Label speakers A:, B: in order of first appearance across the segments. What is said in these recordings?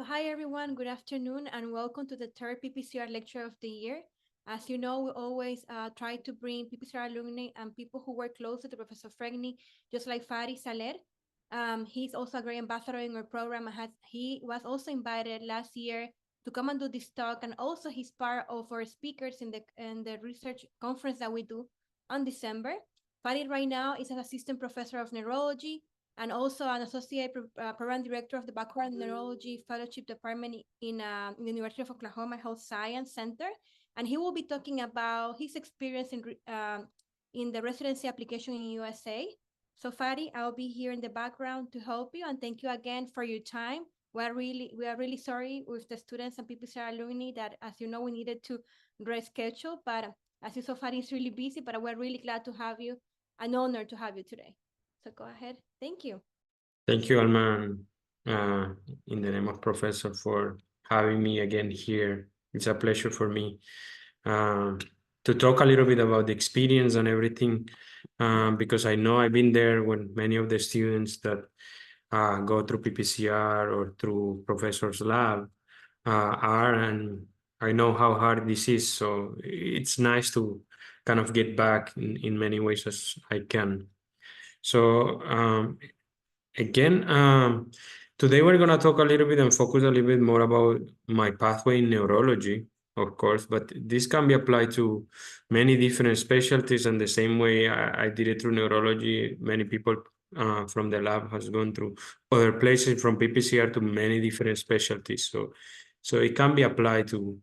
A: So hi everyone, good afternoon and welcome to the third PPCR lecture of the year. As you know, we always try to bring PPCR alumni and people who work closely to Professor Fregni, just like Faddi Saleh. He's also a great ambassador in our program. He was also invited last year to come and do this talk, and also he's part of our speakers in the research conference that we do on December. Faddi right now is an assistant professor of neurology and also an associate program director of the Background Neurology Fellowship Department in the University of Oklahoma Health Science Center. And he will be talking about his experience in the residency application in USA. So Faddi, I'll be here in the background to help you, and thank you again for your time. We are really sorry with the students and PPCR alumni that, as you know, we needed to reschedule, but as you saw, Faddi is really busy, but we're really glad to have you, an honor to have you today. So go ahead. Thank you.
B: Thank you, Alma, in the name of Professor, for having me again here. It's a pleasure for me to talk a little bit about the experience and everything, because I know I've been there when many of the students that go through PPCR or through Professor's lab are, and I know how hard this is. So it's nice to kind of get back in many ways as I can. So again, today we're going to talk a little bit and focus a little bit more about my pathway in neurology, of course, but this can be applied to many different specialties, and the same way I did it through neurology, many people from the lab has gone through other places from PPCR to many different specialties. So it can be applied to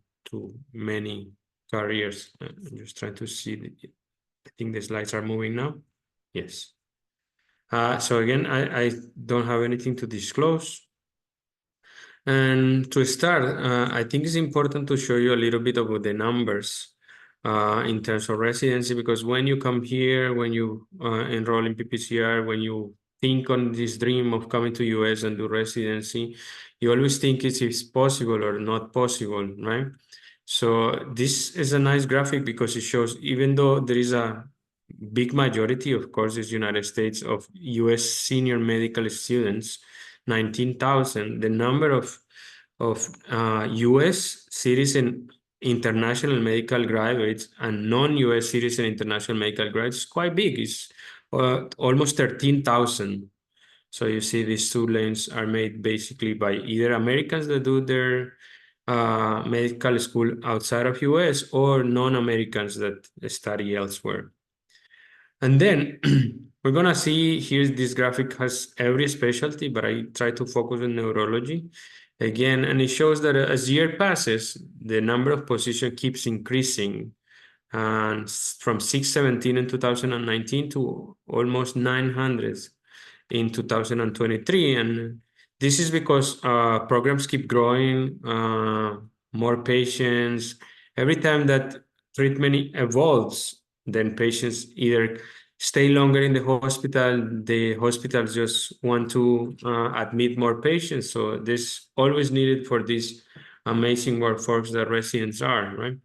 B: many careers. I'm just trying to see. I think the slides are moving now. Yes. So again, I don't have anything to disclose. And to start, I think it's important to show you a little bit about the numbers in terms of residency, because when you come here, when you enroll in PPCR, when you think on this dream of coming to US and do residency, you always think it's possible or not possible, right? So this is a nice graphic because it shows, even though there is a big majority, of course, is United States, of US senior medical students, 19,000, the number of US citizen international medical graduates and non-US citizen international medical graduates is quite big. It's almost 13,000. So you see these two lanes are made basically by either Americans that do their medical school outside of US or non-Americans that study elsewhere. And then we're going to see here, this graphic has every specialty, but I try to focus on neurology again. And it shows that as year passes, the number of positions keeps increasing, and from 617 in 2019 to almost 900 in 2023. And this is because programs keep growing, more patients. Every time that treatment evolves, then patients either stay longer in the hospitals just want to admit more patients. So this always needed for this amazing workforce that residents are, right?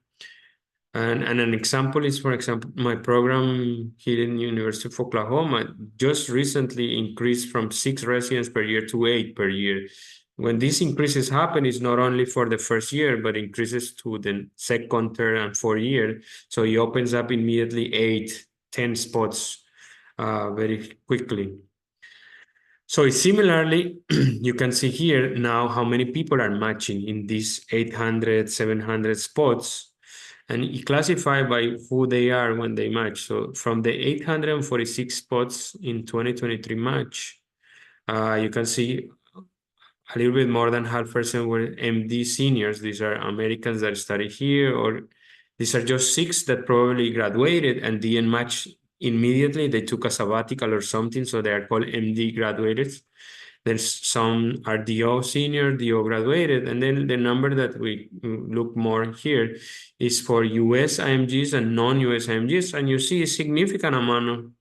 B: And an example is, for example, my program here in University of Oklahoma just recently increased from 6 residents per year to 8 per year. When these increases happen, it's not only for the first year, but increases to the second, third, and fourth year. So it opens up immediately 8, 10 spots very quickly. So similarly, you can see here now how many people are matching in these 800, 700 spots. And you classify by who they are when they match. So from the 846 spots in 2023 match, you can see a little bit more than 0.5% were MD seniors. These are Americans that study here, or these are just 6 that probably graduated and didn't match immediately. They took a sabbatical or something, so they are called MD graduated. Then some are DO senior, DO graduated, and then the number that we look more here is for US IMGs and non-US IMGs, and you see a significant amount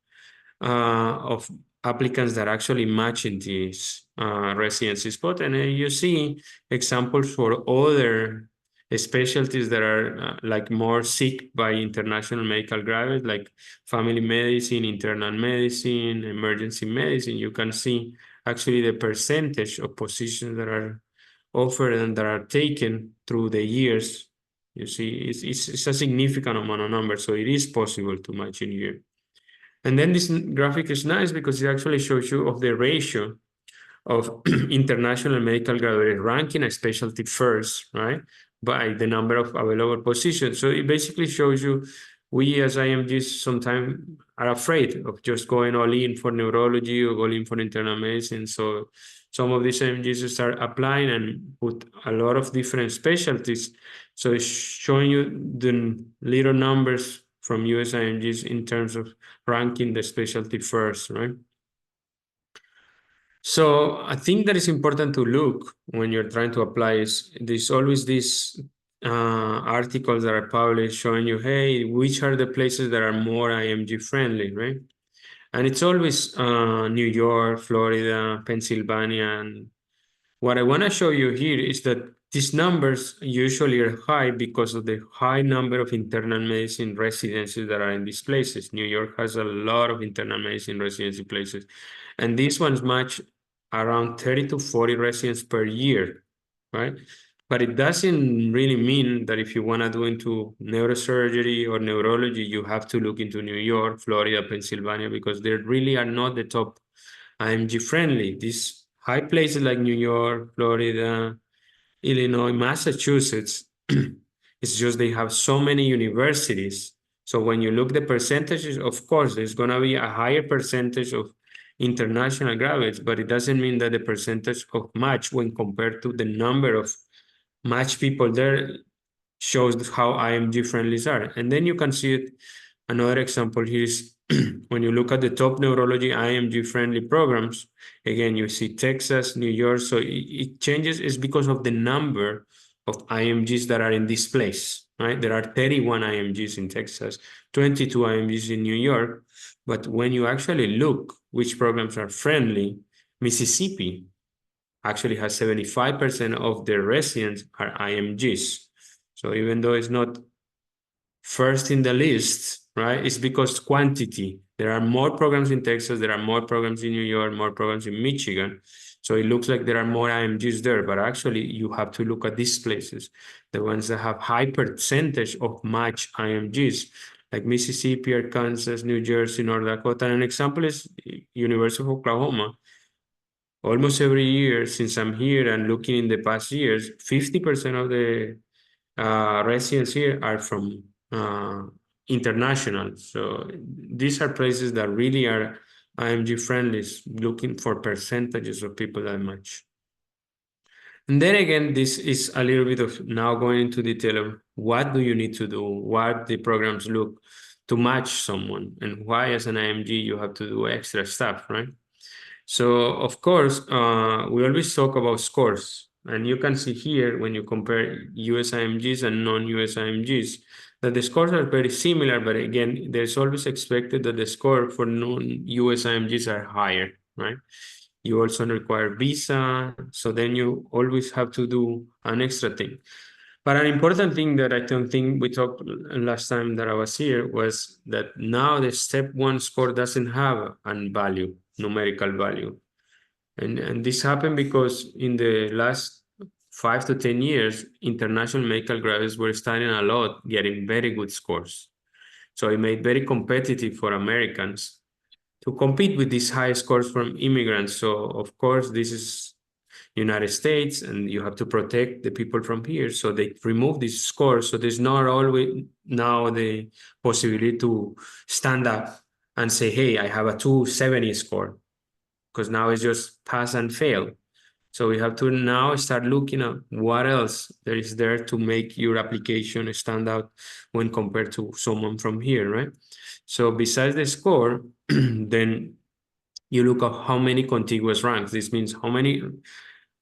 B: of applicants that actually match in these residency spot, and then you see examples for other specialties that are like more seeked by international medical graduates, like family medicine, internal medicine, emergency medicine. You can see actually the percentage of positions that are offered and that are taken through the years, you see, it's a significant amount of numbers. So it is possible to match in here. And then this graphic is nice because it actually shows you of the ratio of international medical graduate ranking a specialty first, right? By the number of available positions. So it basically shows you we as IMGs sometimes are afraid of just going all in for neurology or going in for internal medicine. So some of these IMGs start applying and put a lot of different specialties. So it's showing you the little numbers from US IMGs in terms of ranking the specialty first, right? So I think that is important to look when you're trying to apply is there's always these articles that are published showing you, hey, which are the places that are more IMG friendly, right? And it's always New York, Florida, Pennsylvania. And what I want to show you here is that these numbers usually are high because of the high number of internal medicine residencies that are in these places. New York has a lot of internal medicine residency places. And these ones match around 30 to 40 residents per year, right? But it doesn't really mean that if you want to do into neurosurgery or neurology, you have to look into New York, Florida, Pennsylvania, because they really are not the top IMG friendly. These high places like New York, Florida, Illinois, Massachusetts, it's just they have so many universities. So when you look the percentages, of course, there's going to be a higher percentage of international graduates, but it doesn't mean that the percentage of match when compared to the number of match people there shows how IMG friendlies are. And then you can see it. Another example here is when you look at the top neurology IMG friendly programs, again, you see Texas, New York. So it changes. It's because of the number of IMGs that are in this place, right? There are 31 IMGs in Texas, 22 IMGs in New York. But when you actually look which programs are friendly, Mississippi actually has 75% of their residents are IMGs. So even though it's not first in the list, right, it's because quantity. There are more programs in Texas, there are more programs in New York, more programs in Michigan. So it looks like there are more IMGs there, but actually you have to look at these places, the ones that have high percentage of match IMGs, like Mississippi, Arkansas, New Jersey, North Dakota. And an example is University of Oklahoma. Almost every year since I'm here and looking in the past years, 50% of the residents here are from international. So these are places that really are IMG friendly, looking for percentages of people that match. And then again, this is a little bit of now going into detail of what do you need to do, what the programs look to match someone, and why as an IMG you have to do extra stuff, right? So of course, we always talk about scores, and you can see here when you compare US IMGs and non-US IMGs that the scores are very similar, but again, there's always expected that the score for non-US IMGs are higher, right? You also require visa, so then you always have to do an extra thing. But an important thing that I don't think we talked last time that I was here was that now the step one score doesn't have a value, numerical value. And this happened because in the last 5 to 10 years, international medical graduates were studying a lot, getting very good scores. So it made very competitive for Americans to compete with these high scores from immigrants. So of course, this is United States, and you have to protect the people from here. So they remove these scores. So there's not always now the possibility to stand up and say, hey, I have a 270 score, because now it's just pass and fail. So we have to now start looking at what else there is there to make your application stand out when compared to someone from here, right? So besides the score, then you look at how many contiguous ranks. This means how many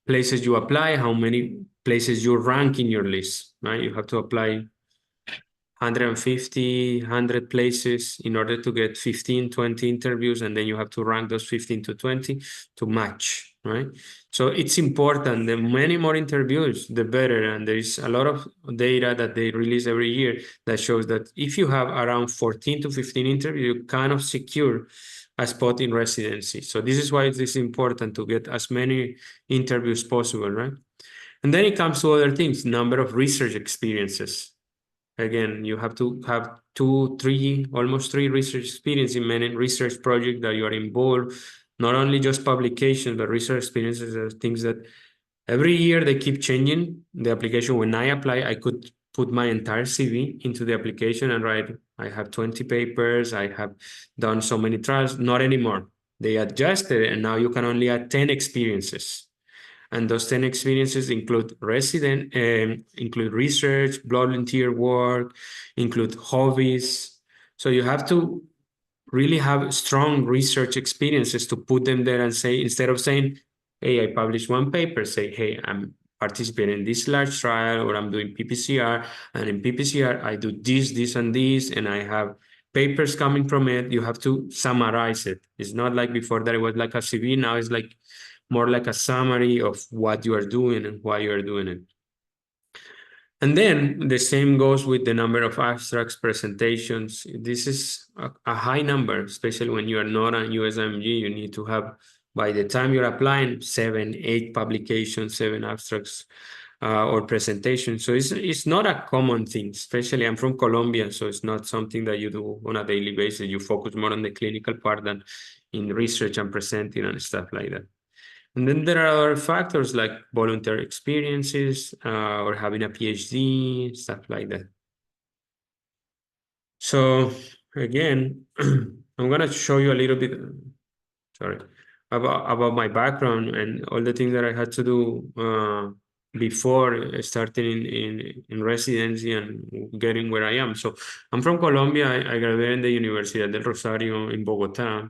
B: places you apply, how many places you rank in your list, right? You have to apply 150, 100 places in order to get 15, 20 interviews, and then you have to rank those 15 to 20 to match, right? So it's important. The many more interviews, the better. And there is a lot of data that they release every year that shows that if you have around 14 to 15 interviews, you kind of secure a spot in residency. So this is why it is important to get as many interviews possible, right? And then it comes to other things, number of research experiences. Again, you have to have two, three, almost three research experience in many research projects that you are involved. Not only just publications, but research experiences are things that every year they keep changing the application. When I apply, I could put my entire CV into the application and write, I have 20 papers, I have done so many trials. Not anymore. They adjusted it, and now you can only add 10 experiences. And those 10 experiences include research, volunteer work, include hobbies. So you have to really have strong research experiences to put them there and say, instead of saying, hey, I published one paper, say, hey, I'm participating in this large trial, or I'm doing PPCR, and in PPCR, I do this, and this, and I have papers coming from it. You have to summarize it. It's not like before that it was like a CV. Now it's like more like a summary of what you are doing and why you are doing it. And then the same goes with the number of abstracts, presentations. This is a high number, especially when you are not on USMG. You need to have, by the time you're applying, 7, 8 publications, 7 abstracts or presentations. So it's not a common thing, especially I'm from Colombia, so it's not something that you do on a daily basis. You focus more on the clinical part than in research and presenting and stuff like that. And then there are other factors like volunteer experiences or having a PhD, stuff like that. So again, I'm gonna show you a little bit, sorry, about my background and all the things that I had to do before starting in residency and getting where I am. So I'm from Colombia. I graduated in the Universidad del Rosario in Bogotá.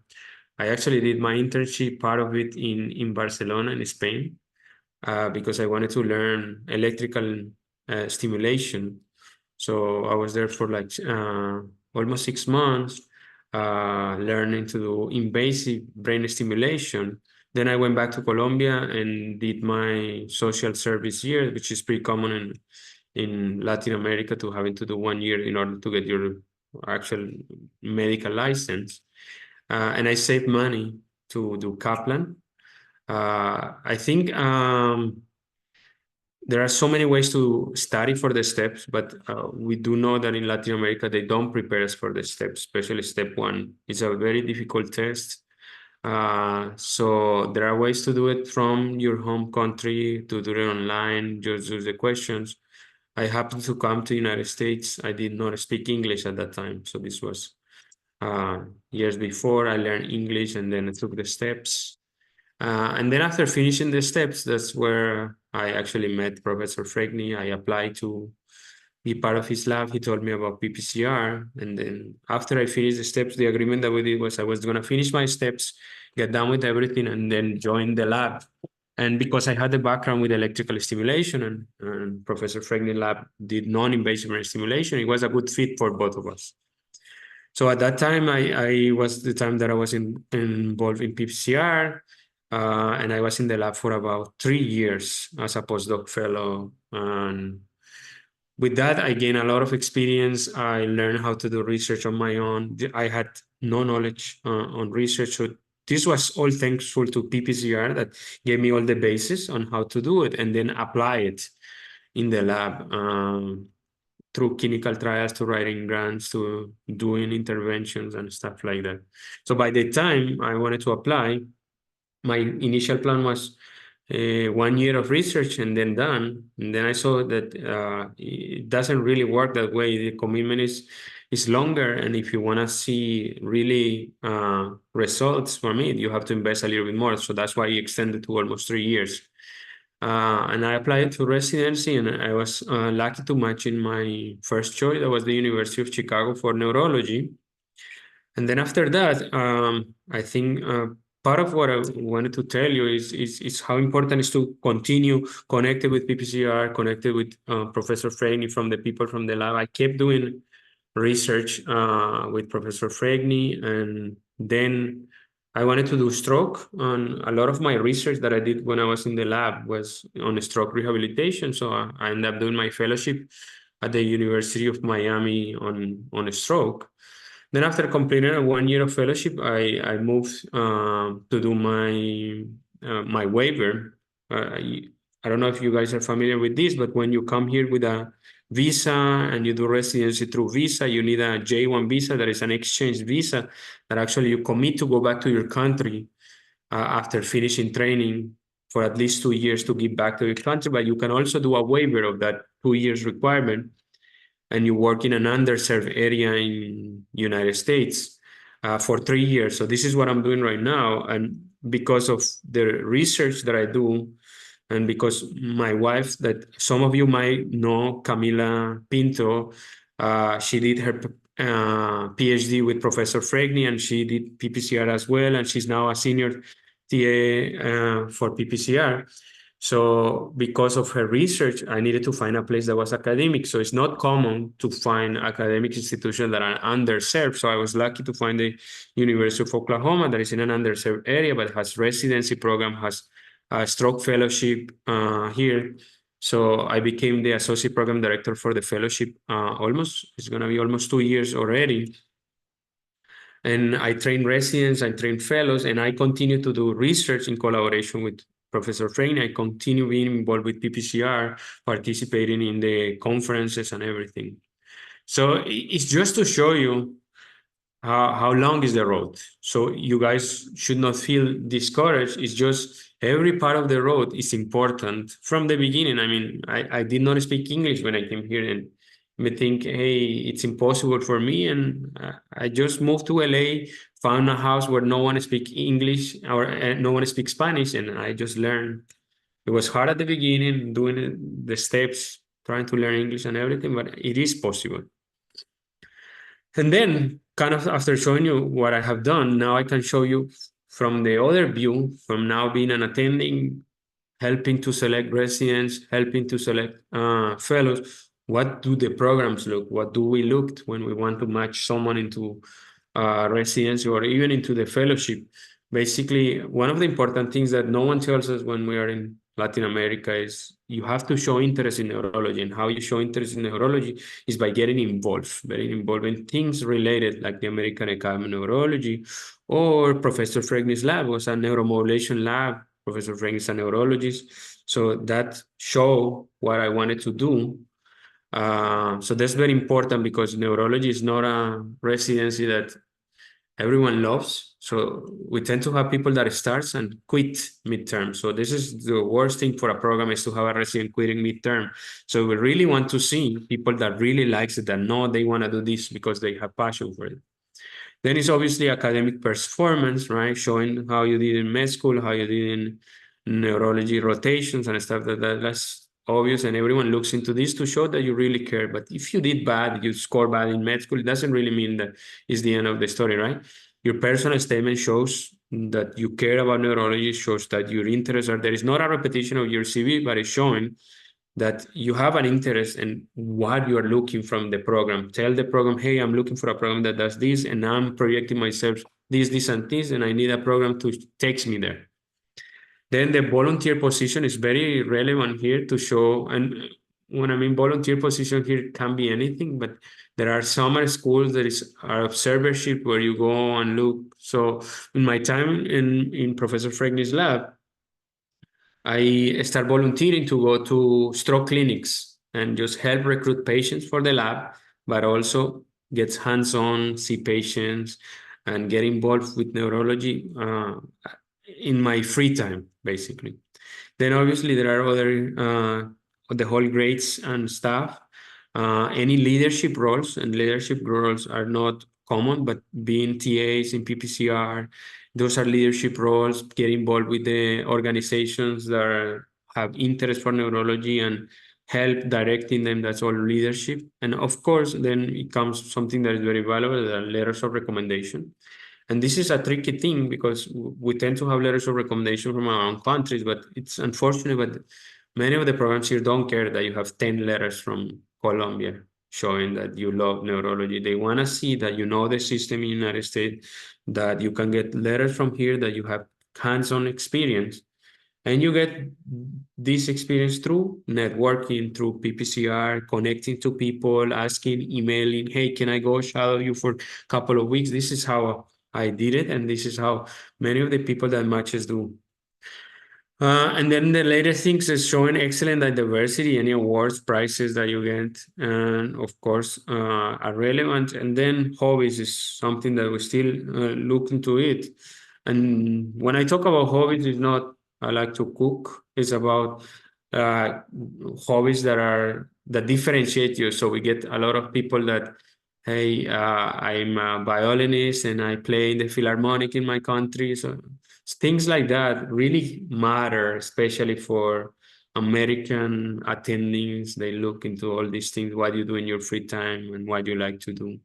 B: I actually did my internship, part of it in Barcelona, in Spain, because I wanted to learn electrical stimulation. So I was there for like almost 6 months, learning to do invasive brain stimulation. Then I went back to Colombia and did my social service year, which is pretty common in Latin America, to having to do 1 year in order to get your actual medical license. And I saved money to do Kaplan. I think there are so many ways to study for the steps, but we do know that in Latin America, they don't prepare us for the steps, especially step 1. It's a very difficult test. So there are ways to do it from your home country, to do it online, just use the questions. I happened to come to the United States. I did not speak English at that time. So this was years before I learned English, and then I took the steps. And then after finishing the steps, that's where I actually met Professor Fregni. I applied to be part of his lab. He told me about PPCR. And then after I finished the steps, the agreement that we did was I was going to finish my steps, get done with everything, and then join the lab. And because I had the background with electrical stimulation, and Professor Fregni lab did non-invasive brain stimulation, it was a good fit for both of us. So at that time, I was the time that I was involved in PPCR, and I was in the lab for about 3 years as a postdoc fellow. And with that, I gained a lot of experience. I learned how to do research on my own. I had no knowledge on research. So this was all thankful to PPCR that gave me all the basis on how to do it and then apply it in the lab. Through clinical trials, to writing grants, to doing interventions and stuff like that. So by the time I wanted to apply, my initial plan was 1 year of research and then done. And then I saw that it doesn't really work that way. The commitment is longer, and if you want to see really results from it, you have to invest a little bit more. So that's why I extended to almost 3 years. And I applied to residency, and I was lucky to match in my first choice. That was the University of Chicago for neurology. And then after that, I think part of what I wanted to tell you is how important it is to continue connected with PPCR, connected with Professor Fregni, from the people from the lab. I kept doing research with Professor Fregni, and then I wanted to do stroke. And a lot of my research that I did when I was in the lab was on stroke rehabilitation. So I ended up doing my fellowship at the University of Miami on stroke. Then after completing a 1 year of fellowship, I moved to do my my waiver. I don't know if you guys are familiar with this, but when you come here with a visa and you do residency through visa, you need a J1 visa, that is an exchange visa, that actually you commit to go back to your country after finishing training for at least 2 years to give back to your country. But you can also do a waiver of that 2 years requirement, and you work in an underserved area in United States for 3 years. So this is what I'm doing right now. And because of the research that I do, and because my wife, that some of you might know, Camila Pinto, she did her PhD with Professor Fregni, and she did PPCR as well, and she's now a senior TA for PPCR. So because of her research, I needed to find a place that was academic. So it's not common to find academic institutions that are underserved. So I was lucky to find the University of Oklahoma that is in an underserved area, but has residency program, has a stroke fellowship here. So I became the associate program director for the fellowship. It's going to be almost 2 years already. And I train residents, I train fellows, and I continue to do research in collaboration with Professor Frayne. I continue being involved with PPCR, participating in the conferences and everything. So it's just to show you how long is the road. So you guys should not feel discouraged. It's just every part of the road is important from the beginning. I mean, I did not speak English when I came here, and may think, hey, it's impossible for me. And I just moved to LA, found a house where no one speaks English or no one speaks Spanish, and I just learned. It was hard at the beginning, doing the steps, trying to learn English and everything, but it is possible. And then, kind of after showing you what I have done, now I can show you from the other view, from now being an attending, helping to select residents, helping to select fellows. What do the programs look? What do we look when we want to match someone into residency or even into the fellowship? Basically, one of the important things that no one tells us when we are in Latin America is you have to show interest in neurology. And how you show interest in neurology is by getting involved in things related, like the American Academy of Neurology, or Professor Fregni's lab was a neuromodulation lab. Professor Frank is a neurologist. So that show what I wanted to do. So that's very important, because neurology is not a residency that everyone loves. So we tend to have people that starts and quit midterm. So this is the worst thing for a program, is to have a resident quitting midterm. So we really want to see people that really likes it, that know they want to do this because they have passion for it. Then it's obviously academic performance, right? Showing how you did in med school, how you did in neurology rotations and stuff. That's obvious, and everyone looks into this to show that you really care. But if you did bad, you score bad in med school, it doesn't really mean that it's the end of the story, right? Your personal statement shows that you care about neurology, shows that your interests are there. It's not a repetition of your CV, but it's showing that you have an interest in what you're looking from the program. Tell the program, hey, I'm looking for a program that does this, and I'm projecting myself this, and this, and I need a program to take me there. Then the volunteer position is very relevant here to show, and when I mean volunteer position here, can be anything, but there are summer schools, there is our observership where you go and look. So in my time in Professor Fregni's lab, I start volunteering to go to stroke clinics and just help recruit patients for the lab, but also get hands-on, see patients, and get involved with neurology in my free time, basically. Then obviously there are other the whole grades and stuff. Any leadership roles, and leadership roles are not common, but being TAs in PPCR, those are leadership roles. Get involved with the organizations that have interest for neurology and help directing them. That's all leadership. And of course, then it comes something that is very valuable, the letters of recommendation. And this is a tricky thing, because we tend to have letters of recommendation from our own countries, but it's unfortunate, but many of the programs here don't care that you have 10 letters from Colombia showing that you love neurology. They want to see that you know the system in the United States, that you can get letters from here, that you have hands-on experience. And you get this experience through networking, through PPCR, connecting to people, asking, emailing, hey, can I go shadow you for a couple of weeks? This is how I did it, and this is how many of the people that matches do. And then the latest things is showing excellent diversity, any awards, prizes that you get, and of course, are relevant. And then hobbies is something that we still look into it. And when I talk about hobbies, it's not I like to cook. It's about uh, hobbies that differentiate you. So we get a lot of people that, hey, I'm a violinist and I play in the philharmonic in my country. So things like that really matter, especially for American attendings. They look into all these things, what you do in your free time and what you like to do.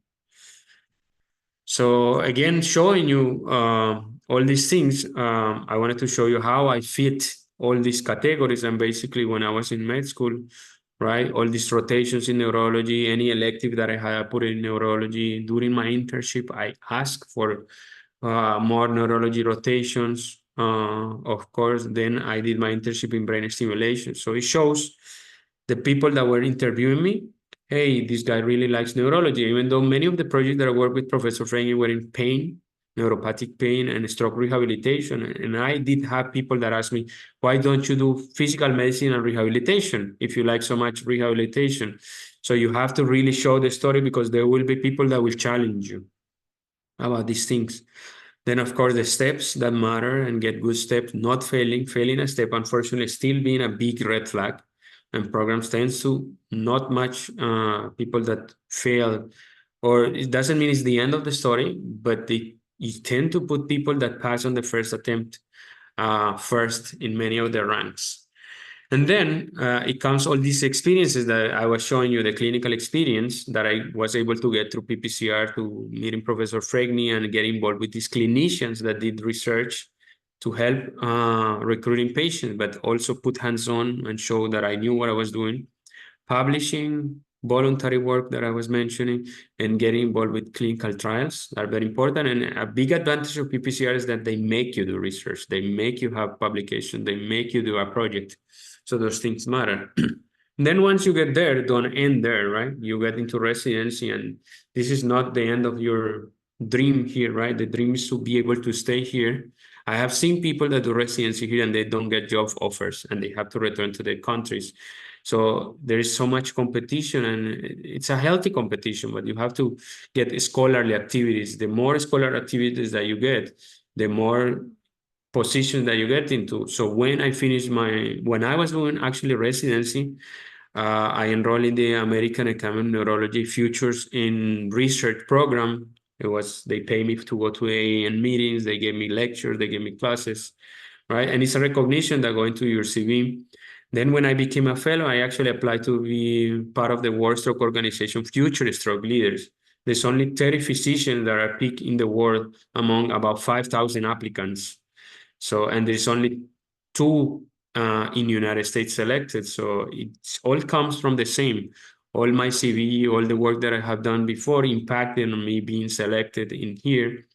B: So again, showing you all these things, I wanted to show you how I fit all these categories. And basically, when I was in med school, right, all these rotations in neurology, any elective that I had, I put in neurology. During my internship, I asked for more neurology rotations. Of course, then I did my internship in brain stimulation. So it shows the people that were interviewing me, hey, this guy really likes neurology, even though many of the projects that I worked with Professor Frangi were in pain, neuropathic pain, and stroke rehabilitation. And I did have people that asked me, why don't you do physical medicine and rehabilitation if you like so much rehabilitation? So you have to really show the story because there will be people that will challenge you about these things. Then, of course, the steps that matter and get good steps, not failing. Failing a step, unfortunately, still being a big red flag. And programs tends to not much people that fail, or it doesn't mean it's the end of the story, but you tend to put people that pass on the first attempt first in many of the ranks. And then it comes all these experiences that I was showing you, the clinical experience that I was able to get through PPCR, to meeting Professor Fregni and get involved with these clinicians that did research to help recruiting patients, but also put hands-on and show that I knew what I was doing. Publishing, voluntary work that I was mentioning, and getting involved with clinical trials are very important. And a big advantage of PPCR is that they make you do research, they make you have publication, they make you do a project. So those things matter. Then once you get there, don't end there, right? You get into residency, and this is not the end of your dream here, right? The dream is to be able to stay here. I have seen people that do residency here and they don't get job offers and they have to return to their countries. So there is so much competition, and it's a healthy competition, but you have to get scholarly activities. The more scholar activities that you get, the more positions that you get into. So when I was doing actually residency, I enrolled in the American Academy of Neurology Futures in Research program. They pay me to go to AAN meetings, they gave me lectures, they gave me classes, right? And it's a recognition that go into your CV. Then when I became a fellow, I actually applied to be part of the World Stroke Organization Future Stroke Leaders. There's only 30 physicians that are picked in the world among about 5,000 applicants. So, and there's only two in United States selected. So it all comes from the same. All my CV, all the work that I have done before impacted on me being selected in here.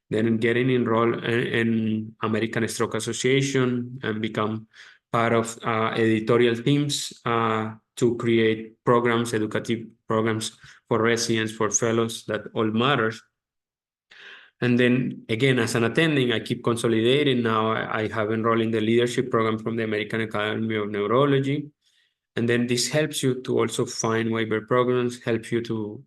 B: Then getting enrolled in American Stroke Association and become part of editorial teams to create programs, educative programs for residents, for fellows, that all matters. And then again, as an attending, I keep consolidating. Now I have enrolled in the leadership program from the American Academy of Neurology. And then this helps you to also find waiver programs, help you to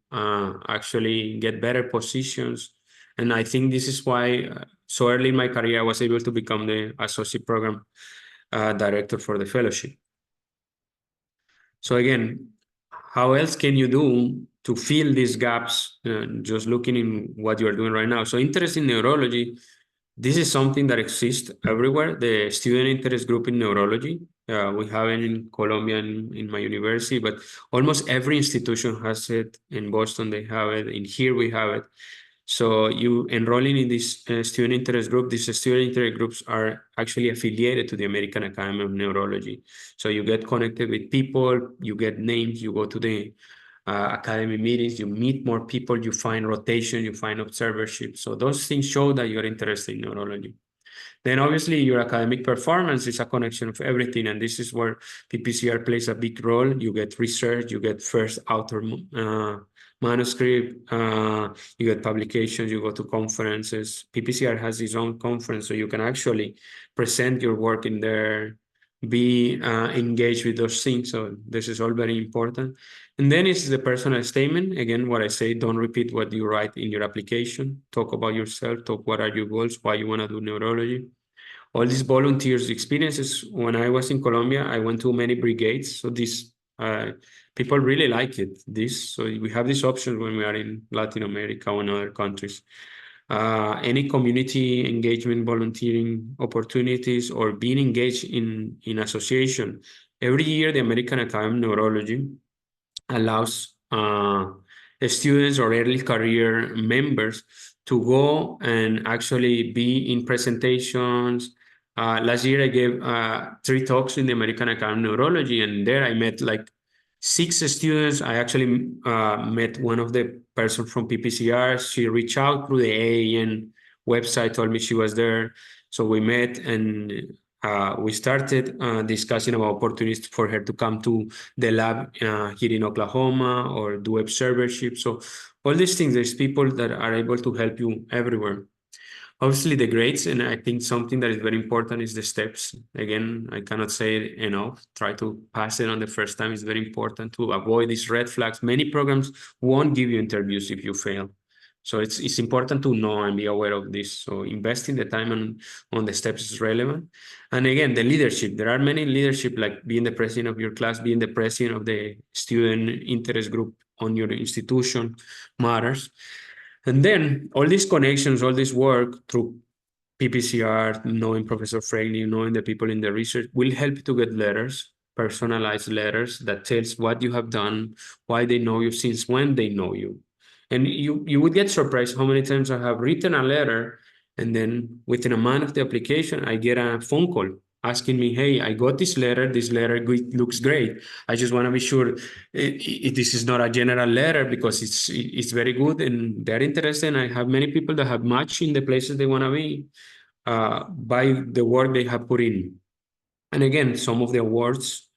B: actually get better positions. And I think this is why so early in my career, I was able to become the associate program director for the fellowship. So again, how else can you do to fill these gaps? Just looking in what you are doing right now. So interest in neurology, this is something that exists everywhere. The student interest group in neurology, we have it in Colombia and in my university, but almost every institution has it. In Boston, they have it. In here, we have it. So you enrolling in this student interest group, these student interest groups are actually affiliated to the American Academy of Neurology. So you get connected with people, you get names, you go to the academy meetings, you meet more people, you find rotation, you find observership. So those things show that you're interested in neurology. Then obviously your academic performance is a connection of everything, and this is where PPCR plays a big role. You get research, you get first author manuscript, you get publications, you go to conferences. PPCR has its own conference, so you can actually present your work in there, be engaged with those things. So this is all very important. And then it's the personal statement. Again, what I say, don't repeat what you write in your application. Talk about yourself, talk what are your goals, why you want to do neurology. All these volunteers experiences. When I was in Colombia, I went to many brigades. So these people really like it. So we have this option when we are in Latin America or in other countries. Any community engagement, volunteering opportunities, or being engaged in association. Every year, the American Academy of Neurology allows students or early career members to go and actually be in presentations. Last year, I gave 3 talks in the American Academy of Neurology, and there I met like 6 students. I actually met one of the person from PPCR. She reached out through the AAN website, told me she was there. So we met and we started discussing about opportunities for her to come to the lab here in Oklahoma or do observership. So all these things, there's people that are able to help you everywhere. Obviously, the grades, and I think something that is very important is the steps. Again, I cannot say it enough. Try to pass it on the first time. It's very important to avoid these red flags. Many programs won't give you interviews if you fail. So it's important to know and be aware of this. So investing the time on the steps is relevant. And again, the leadership. There are many leadership, like being the president of your class, being the president of the student interest group on your institution matters. And then all these connections, all this work through PPCR, knowing Professor Fregney, knowing the people in the research will help you to get letters, personalized letters that tells what you have done, why they know you, since when they know you. And you would get surprised how many times I have written a letter and then within a month of the application, I get a phone call asking me, hey, I got this letter. This letter looks great. I just want to be sure this is not a general letter because it's very good and they're interested. And I have many people that have matched in the places they want to be by the work they have put in. And again, some of the awards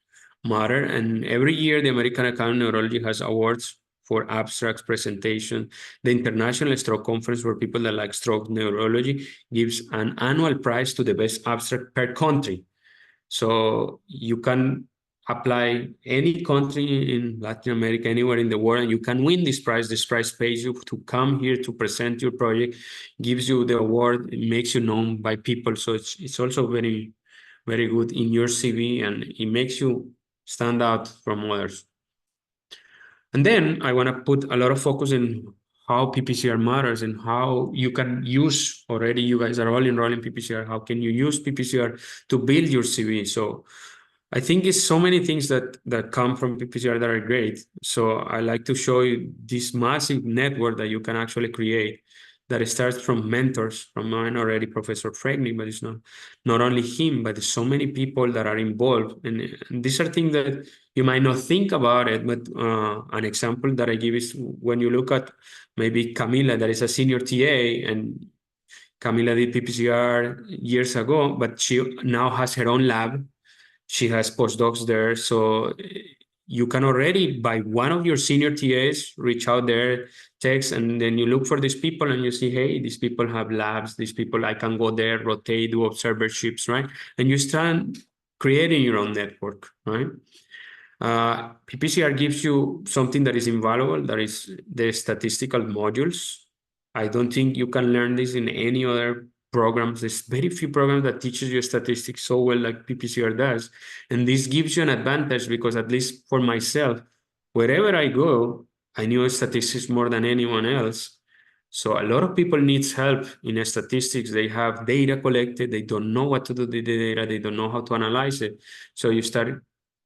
B: matter. And every year, the American Academy of Neurology has awards for abstracts, presentation. The International Stroke Conference, where people that like stroke neurology, gives an annual prize to the best abstract per country. So you can apply any country in Latin America, anywhere in the world, and you can win this prize. This prize pays you to come here to present your project, gives you the award, it makes you known by people. So it's also very, very good in your CV, and it makes you stand out from others. And then I want to put a lot of focus in how PPCR matters and how you can use, already you guys are all enrolled in PPCR, how can you use PPCR to build your CV? So I think it's so many things that come from PPCR that are great. So I like to show you this massive network that you can actually create that starts from mentors, from mine already, Professor Fregney, but it's not only him, but there's so many people that are involved. And these are things that you might not think about it, but an example that I give is when you look at maybe Camila, that is a senior TA, and Camila did PPCR years ago, but she now has her own lab. She has postdocs there. So you can already, by one of your senior TAs, reach out there, text, and then you look for these people and you see, hey, these people have labs, these people, I can go there, rotate, do observerships, right? And you start creating your own network, right? PPCR gives you something that is invaluable, that is the statistical modules. I don't think you can learn this in any other programs. There's very few programs that teaches you statistics so well like PPCR does. And this gives you an advantage because, at least for myself, wherever I go, I knew statistics more than anyone else. So a lot of people needs help in statistics. They have data collected. They don't know what to do with the data. They don't know how to analyze it. So you start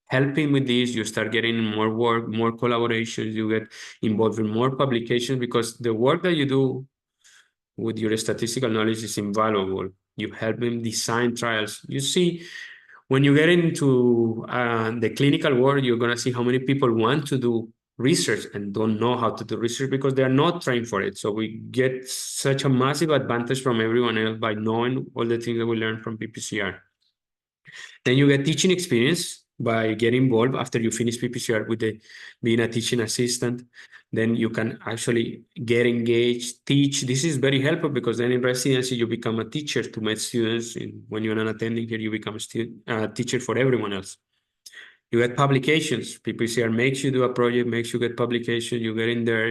B: helping with this, you start getting more work, more collaborations, you get involved in more publications, because the work that you do with your statistical knowledge is invaluable. You help them design trials. You see, when you get into the clinical world, you're going to see how many people want to do research and don't know how to do research because they are not trained for it. So we get such a massive advantage from everyone else by knowing all the things that we learn from PPCR. Then you get teaching experience by getting involved after you finish PPCR with being a teaching assistant. Then you can actually get engaged, teach. This is very helpful because then in residency, you become a teacher to med students. When you're not attending here, you become a teacher for everyone else. You get publications. PPCR makes you do a project, makes you get publication. You get in there,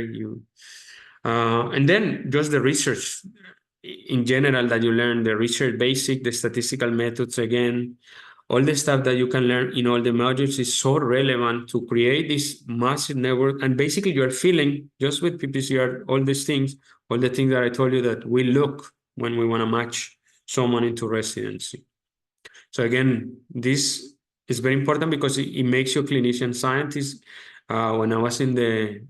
B: and then just the research in general that you learn, the research basic, the statistical methods again, all the stuff that you can learn in all the modules is so relevant to create this massive network. And basically you're feeling just with PPCR, all these things, all the things that I told you that we look when we want to match someone into residency. So again, this is very important because it makes you a clinician scientist. When I was in the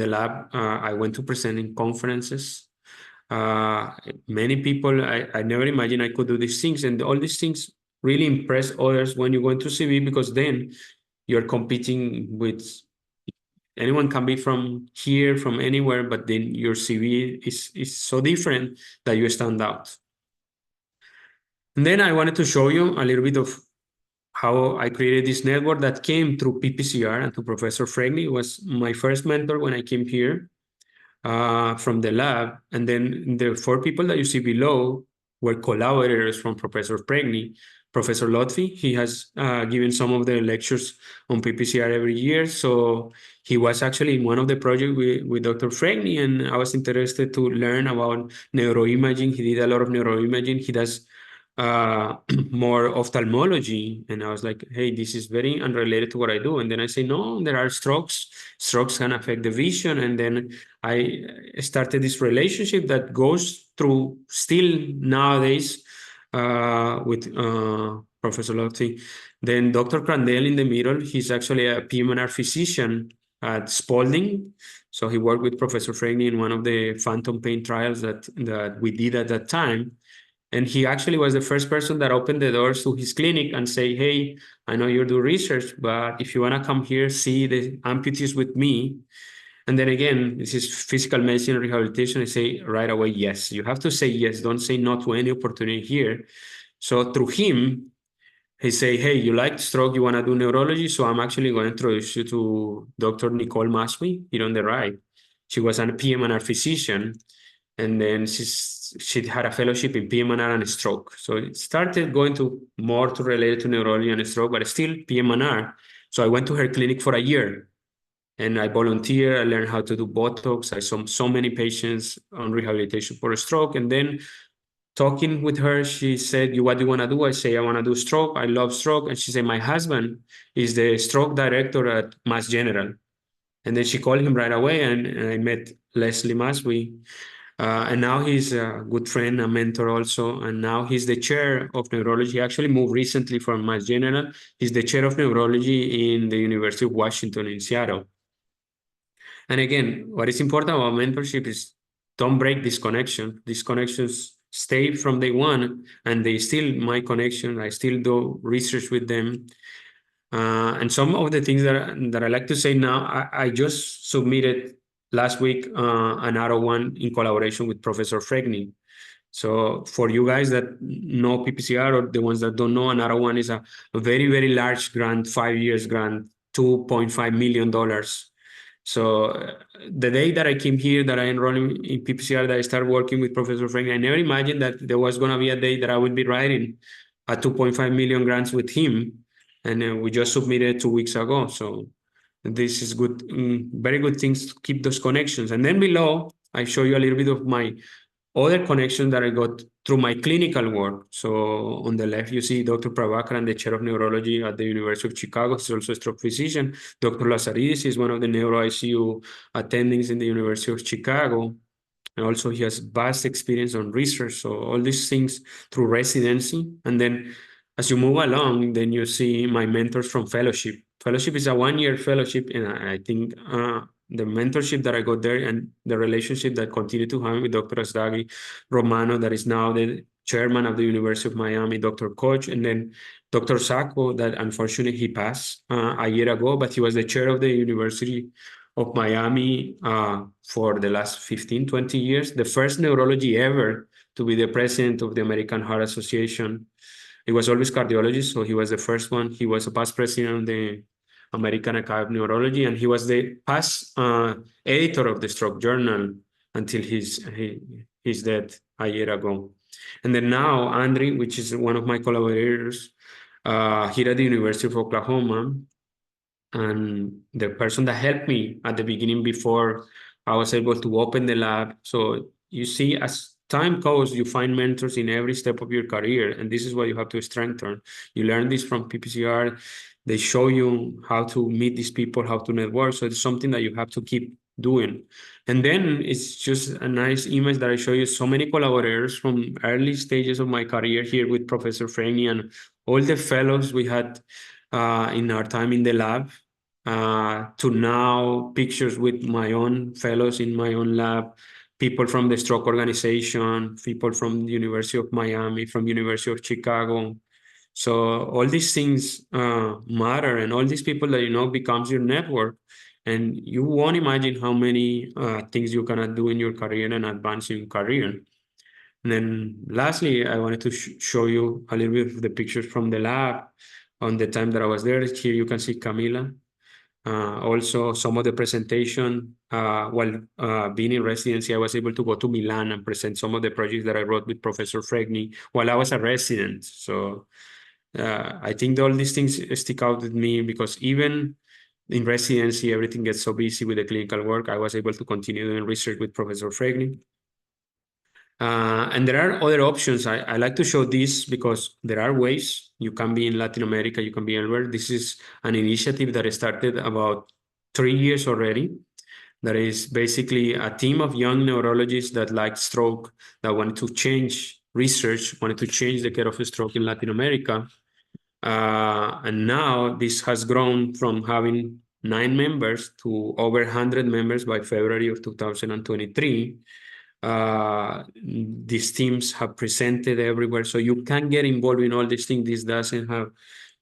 B: lab, I went to present in conferences. Many people, I never imagined I could do these things, and all these things really impress others when you go into CV because then you're competing with anyone can be from here, from anywhere, but then your CV is so different that you stand out. And then I wanted to show you a little bit of how I created this network that came through PPCR and to Professor Fregni. Was my first mentor when I came here from the lab. And then the 4 people that you see below were collaborators from Professor Fregni. Professor Lotfi, he has given some of the lectures on PPCR every year. So he was actually in one of the projects with Dr. Fregni, and I was interested to learn about neuroimaging. He did a lot of neuroimaging. He does more ophthalmology, and I was like, hey, this is very unrelated to what I do. And then I say, no, there are strokes can affect the vision. And then I started this relationship that goes through still nowadays with Professor Lotti. Then Dr. Crandell in the middle, he's actually a pulmonary physician at Spalding. So he worked with Professor Fregni in one of the phantom pain trials that we did at that time. And he actually was the first person that opened the doors to his clinic and say, hey, I know you do research, but if you want to come here, see the amputees with me. And then again, this is physical medicine and rehabilitation. I say right away, yes. You have to say yes. Don't say no to any opportunity here. So through him, he say, hey, you like stroke, you want to do neurology? So I'm actually going to introduce you to Dr. Nicole Maswi here on the right. She was a PM&R physician, and then she had a fellowship in PM&R and stroke. So it started going to more to related to neurology and stroke, but still PM&R. So I went to her clinic for a year and I volunteered. I learned how to do Botox. I saw so many patients on rehabilitation for a stroke. And then talking with her, she said, what do you want to do? I say, I want to do stroke. I love stroke. And she said, my husband is the stroke director at Mass General. And then she called him right away, and I met Leslie Maswi. And now he's a good friend, a mentor also. And now he's the chair of neurology. He actually moved recently from Mass General. He's the chair of neurology in the University of Washington in Seattle. And again, what is important about mentorship is don't break this connection. These connections stay from day one, and they still my connection. I still do research with them. And some of the things that I like to say now, I just submitted last week an R01 in collaboration with Professor Fregni. So for you guys that know PPCR or the ones that don't know, an R01 is a very, very large grant, 5 years grant, $2.5 million. So the day that I came here, that I enrolled in PPCR, that I started working with Professor Fregni, I never imagined that there was going to be a day that I would be writing a 2.5 million grants with him. And we just submitted 2 weeks ago. So this is good, very good things to keep those connections. And then below, I show you a little bit of my other connections that I got through my clinical work. So on the left, you see Dr. Prabhakaran, the chair of neurology at the University of Chicago. He's also a stroke physician. Dr. Lazaridis is one of the neuro ICU attendings in the University of Chicago. And also he has vast experience on research. So all these things through residency. And then as you move along, then you see my mentors from fellowship. Fellowship is a 1-year fellowship. And I think the mentorship that I got there and the relationship that continued to have with Dr. Asdagi Romano, that is now the chairman of the University of Miami, Dr. Koch, and then Dr. Sacco, that unfortunately he passed a year ago, but he was the chair of the University of Miami for the last 15, 20 years, the first neurology ever to be the president of the American Heart Association. He was always cardiologist, so he was the first one. He was a past president of the American Academy of Neurology, and he was the past editor of the Stroke Journal until his death a year ago. And then now, Andre, which is one of my collaborators here at the University of Oklahoma, and the person that helped me at the beginning before I was able to open the lab. So you see, as time goes, you find mentors in every step of your career, and this is what you have to strengthen. You learn this from PPCR. They show you how to meet these people, how to network. So it's something that you have to keep doing. And then it's just a nice image that I show you so many collaborators from early stages of my career here with Professor Franey and all the fellows we had in our time in the lab, to now pictures with my own fellows in my own lab, people from the stroke organization, people from the University of Miami, from University of Chicago. So all these things matter, and all these people that you know becomes your network, and you won't imagine how many things you can do in your career and advance in your career. And then lastly, I wanted to show you a little bit of the pictures from the lab on the time that I was there. Here you can see Camila. Also, some of the presentation while being in residency, I was able to go to Milan and present some of the projects that I wrote with Professor Fregni while I was a resident. So I think all these things stick out with me because even in residency, everything gets so busy with the clinical work. I was able to continue doing research with Professor Fregni. And there are other options. I like to show this because there are ways you can be in Latin America, you can be anywhere. This is an initiative that started about 3 years already. That is basically a team of young neurologists that like stroke, that wanted to change research, wanted to change the care of stroke in Latin America. And now this has grown from having 9 members to over 100 members by February of 2023. These teams have presented everywhere, so you can get involved in all these things. This doesn't have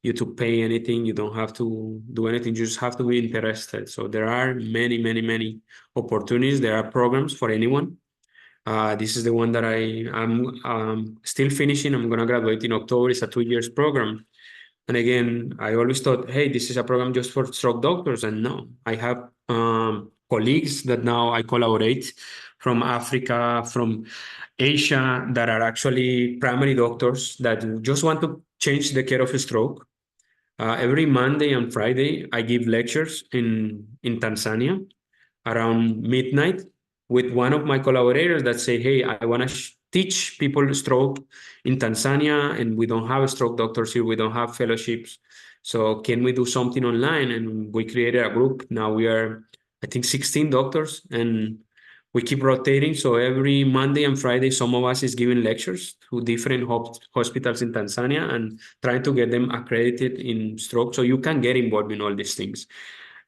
B: you to pay anything. You don't have to do anything. You just have to be interested. So there are many, many, many opportunities. There are programs for anyone. This is the one that I am still finishing. I'm going to graduate in October. It's a 2 years program. And again, I always thought, hey, this is a program just for stroke doctors. And no, I have colleagues that now I collaborate from Africa, from Asia, that are actually primary doctors that just want to change the care of a stroke. Every Monday and Friday, I give lectures in Tanzania around midnight with one of my collaborators that say, hey, I want to teach people stroke in Tanzania, and we don't have stroke doctors here, we don't have fellowships. So can we do something online? And we created a group. Now we are, I think, 16 doctors, and we keep rotating. So every Monday and Friday, some of us is giving lectures to different hospitals in Tanzania and trying to get them accredited in stroke. So you can get involved in all these things.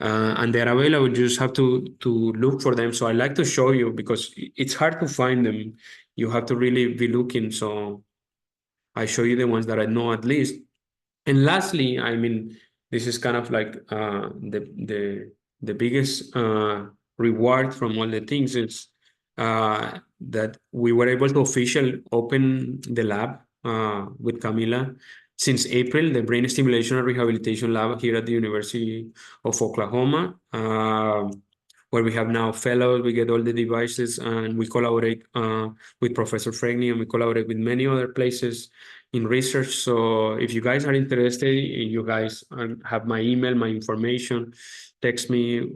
B: And they're available. You just have to look for them. So I like to show you because it's hard to find them. You have to really be looking. So I show you the ones that I know at least. And lastly, I mean, this is kind of like the biggest reward from all the things is that we were able to officially open the lab with Camila since April, the Brain Stimulation and Rehabilitation Lab here at the University of Oklahoma, where we have now fellows, we get all the devices, and we collaborate with Professor Fregni, and we collaborate with many other places in research. So if you guys are interested, you guys have my email, my information, text me.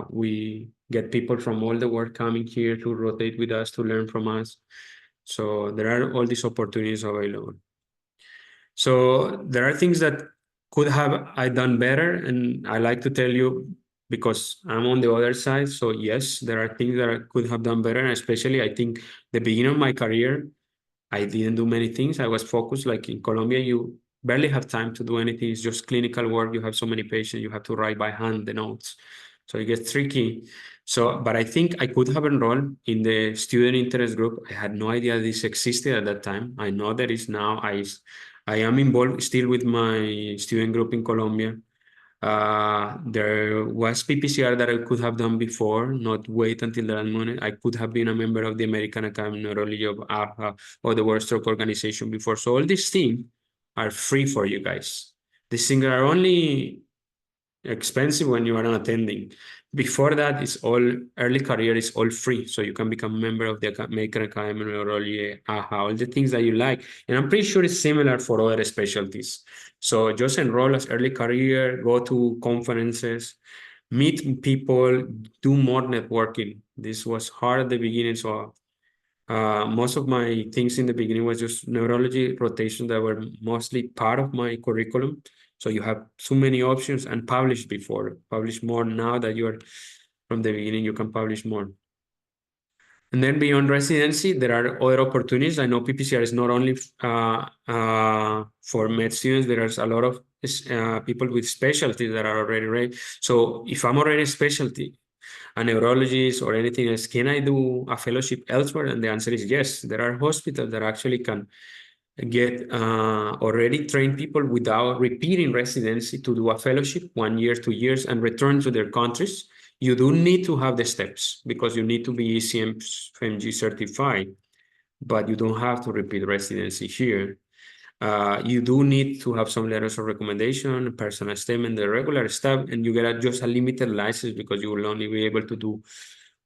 B: We get people from all the world coming here to rotate with us, to learn from us. So there are all these opportunities available. So there are things that could have I done better, and I like to tell you because I'm on the other side. So yes, there are things that I could have done better, and especially I think the beginning of my career, I didn't do many things. I was focused. Like in Colombia, you barely have time to do anything. It's just clinical work. You have so many patients. You have to write by hand the notes. So it gets tricky. So, but I think I could have enrolled in the student interest group. I had no idea this existed at that time. I know that it's now. I am involved still with my student group in Colombia. There was PPCR that I could have done before, not wait until the last minute. I could have been a member of the American Academy of Neurology of AHA or the World Stroke Organization before. So all these things are free for you guys. These things are only expensive when you are not attending. Before that, it's all early career is all free, so you can become a member of the American Academy of Neurology, AHA, all the things that you like. And I'm pretty sure it's similar for other specialties. So just enroll as early career, go to conferences, meet people, do more networking. This was hard at the beginning, so most of my things in the beginning was just neurology rotations that were mostly part of my curriculum. So you have so many options and publish more now that you're from the beginning, you can publish more. And then beyond residency, there are other opportunities. I know PPCR is not only for med students, there's a lot of people with specialties that are already ready. So if I'm already a specialty, a neurologist or anything else, can I do a fellowship elsewhere? And the answer is yes. There are hospitals that actually can get already trained people without repeating residency to do a fellowship 1 year, 2 years, and return to their countries. You do need to have the steps because you need to be ECMG certified, but you don't have to repeat residency here. You do need to have some letters of recommendation, personal statement, the regular stuff, and you get just a limited license because you will only be able to do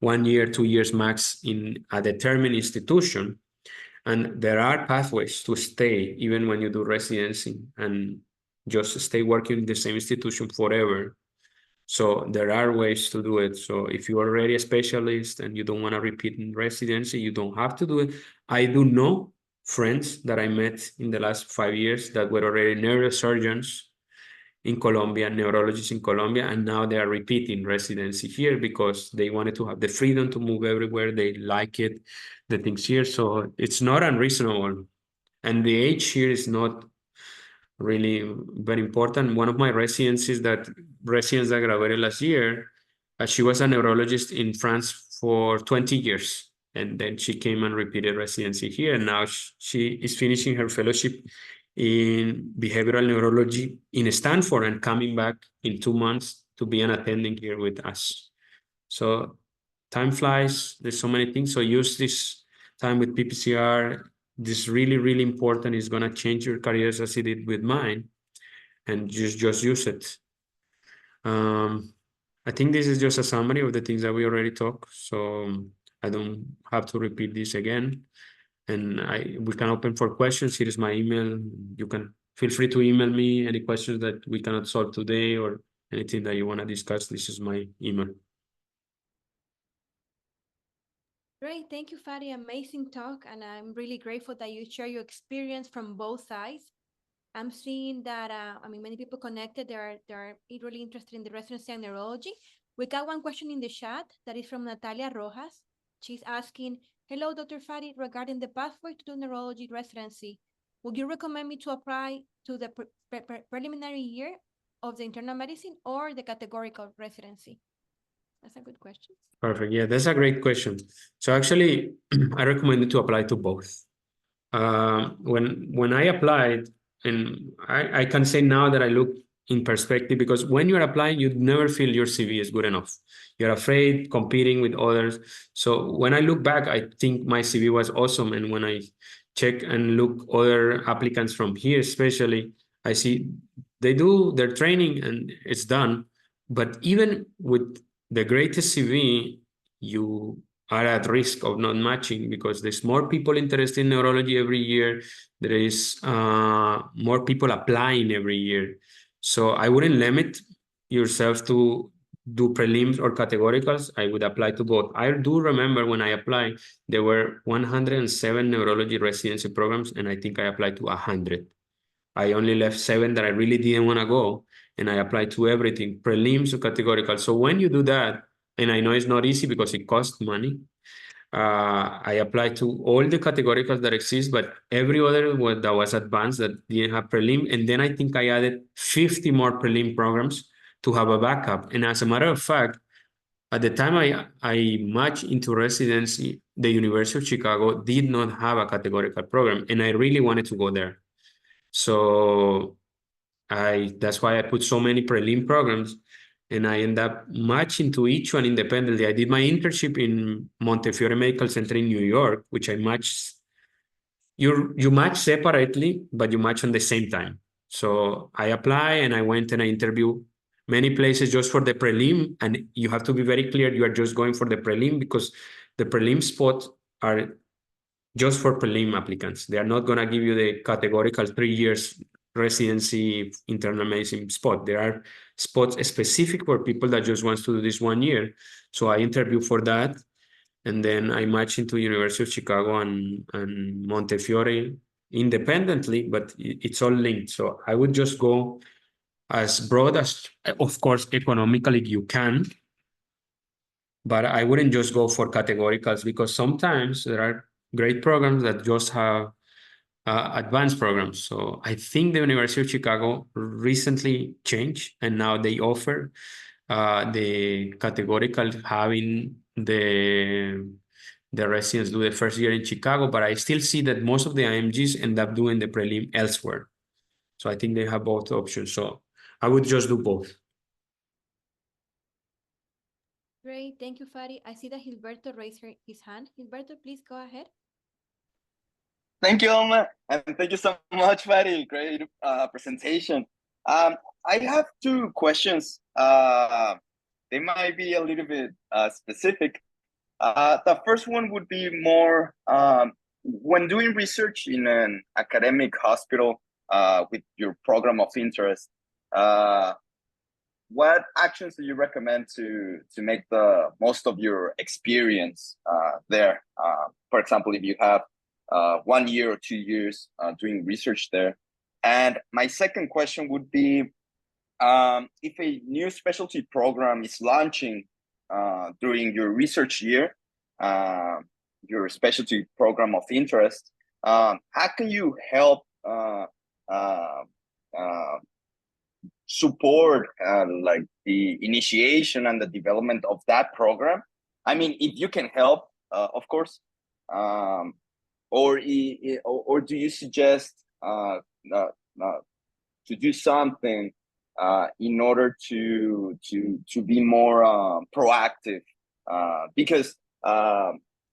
B: 1 year, 2 years max in a determined institution. And there are pathways to stay even when you do residency and just stay working in the same institution forever. So there are ways to do it. So if you're already a specialist and you don't want to repeat in residency, you don't have to do it. I do know friends that I met in the last 5 years that were already neurosurgeons in Colombia, neurologists in Colombia, and now they are repeating residency here because they wanted to have the freedom to move everywhere. They like it, the things here. So it's not unreasonable. And the age here is not really very important. One of my residents that graduated last year, she was a neurologist in France for 20 years. And then she came and repeated residency here. And now she is finishing her fellowship in behavioral neurology in Stanford and coming back in 2 months to be an attending here with us. So time flies. There's so many things. So use this time with PPCR. This really, really important. Is going to change your careers as it did with mine. And just use it. I think this is just a summary of the things that we already talked. So I don't have to repeat this again. And we can open for questions. Here is my email. You can feel free to email me any questions that we cannot solve today or anything that you want to discuss. This is my email.
A: Great, thank you, Fadi. Amazing talk, and I'm really grateful that you share your experience from both sides. I'm seeing that many people connected. They're really interested in the residency and neurology. We got one question in the chat that is from Natalia Rojas. She's asking, "Hello, Dr. Fadi, regarding the pathway to do neurology residency, would you recommend me to apply to the preliminary year of the internal medicine or the categorical residency?" That's a good question.
B: Perfect. Yeah, that's a great question. So actually, I recommend you to apply to both. When I applied, and I can say now that I look in perspective, because when you're applying, you never feel your CV is good enough. You're afraid competing with others. So when I look back, I think my CV was awesome. And when I check and look other applicants from here, especially, I see they do their training and it's done. But even with the greatest CV, you are at risk of not matching because there's more people interested in neurology every year. There is more people applying every year. So I wouldn't limit yourself to do prelims or categoricals. I would apply to both. I do remember when I applied, there were 107 neurology residency programs, and I think I applied to 100. I only left 7 that I really didn't want to go, and I applied to everything, prelims or categorical. So when you do that, and I know it's not easy because it costs money, I applied to all the categoricals that exist, but every other one that was advanced that didn't have prelim. And then I think I added 50 more prelim programs to have a backup. And as a matter of fact, at the time I matched into residency, the University of Chicago did not have a categorical program, and I really wanted to go there. So that's why I put so many prelim programs, and I end up matching to each one independently. I did my internship in Montefiore Medical Center in New York, which I matched. You match separately, but you match on the same time. So I apply and I went and I interview many places just for the prelim, and you have to be very clear you are just going for the prelim because the prelim spots are just for prelim applicants. They are not going to give you the categorical 3 years residency internal medicine spot. There are spots specific for people that just wants to do this 1 year. So I interview for that, and then I match into University of Chicago and Montefiore independently, but it's all linked. So I would just go as broad as, of course, economically you can, but I wouldn't just go for categoricals because sometimes there are great programs that just have advanced programs. So I think the University of Chicago recently changed and now they offer the categorical having the residents do the first year in Chicago, but I still see that most of the IMGs end up doing the prelim elsewhere. So I think they have both options. So I would just do both.
A: Great, thank you, Fadi. I see that Gilberto raised his hand. Gilberto, please go ahead.
C: Thank you, Alma, and thank you so much, Fadi. Great presentation. I have two questions. They might be a little bit specific. The first one would be more when doing research in an academic hospital with your program of interest, what actions do you recommend to make the most of your experience there? For example, if you have 1 year or 2 years doing research there. And my second question would be, if a new specialty program is launching during your research year, your specialty program of interest, how can you help support like the initiation and the development of that program? I mean, if you can help, of course, or do you suggest to do something in order to be more proactive? Because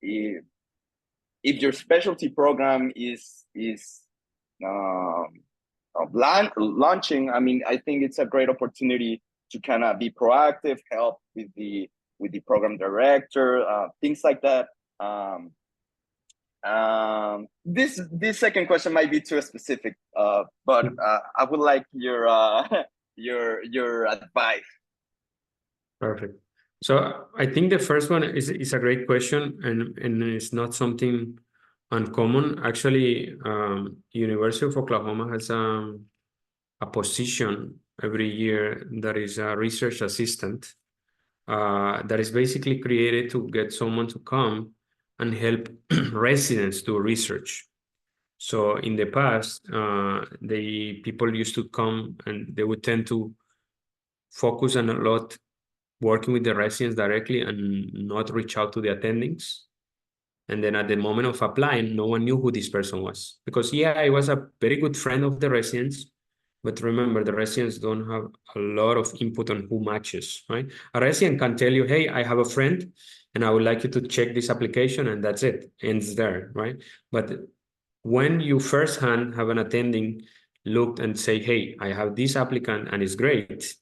C: if your specialty program is launching, I mean, I think it's a great opportunity to kind of be proactive, help with the program director, things like that. This second question might be too specific, but I would like your advice.
B: Perfect. So I think the first one is a great question, and it's not something uncommon. Actually, University of Oklahoma has a position every year that is a research assistant that is basically created to get someone to come and help residents do research. So in the past, the people used to come and they would tend to focus on a lot working with the residents directly and not reach out to the attendings. And then at the moment of applying, no one knew who this person was. Because yeah, I was a very good friend of the residents, but remember, the residents don't have a lot of input on who matches, right? A resident can tell you, hey, I have a friend and I would like you to check this application, and that's it, ends there, right? But when you firsthand have an attending look and say, hey, I have this applicant and it's great,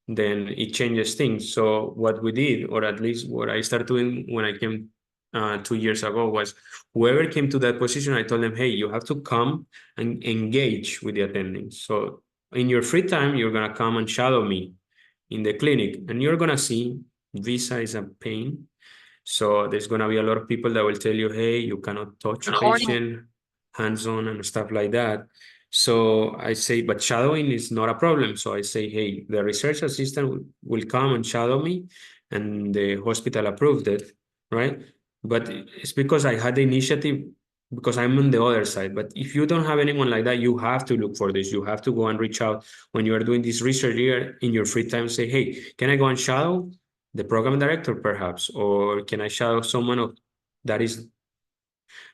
B: then it changes things. So what we did, or at least what I started doing when I came 2 years ago, was whoever came to that position, I told them, hey, you have to come and engage with the attendings. So in your free time, you're going to come and shadow me in the clinic, and you're going to see visa is a pain. So there's going to be a lot of people that will tell you, hey, you cannot touch patient, hands-on and stuff like that. So I say, but shadowing is not a problem. So I say, hey, the research assistant will come and shadow me, and the hospital approved it, right? But it's because I had the initiative, because I'm on the other side. But if you don't have anyone like that, you have to look for this. You have to go and reach out when you are doing this research here in your free time. Say, hey, can I go and shadow the program director perhaps? Or can I shadow someone that is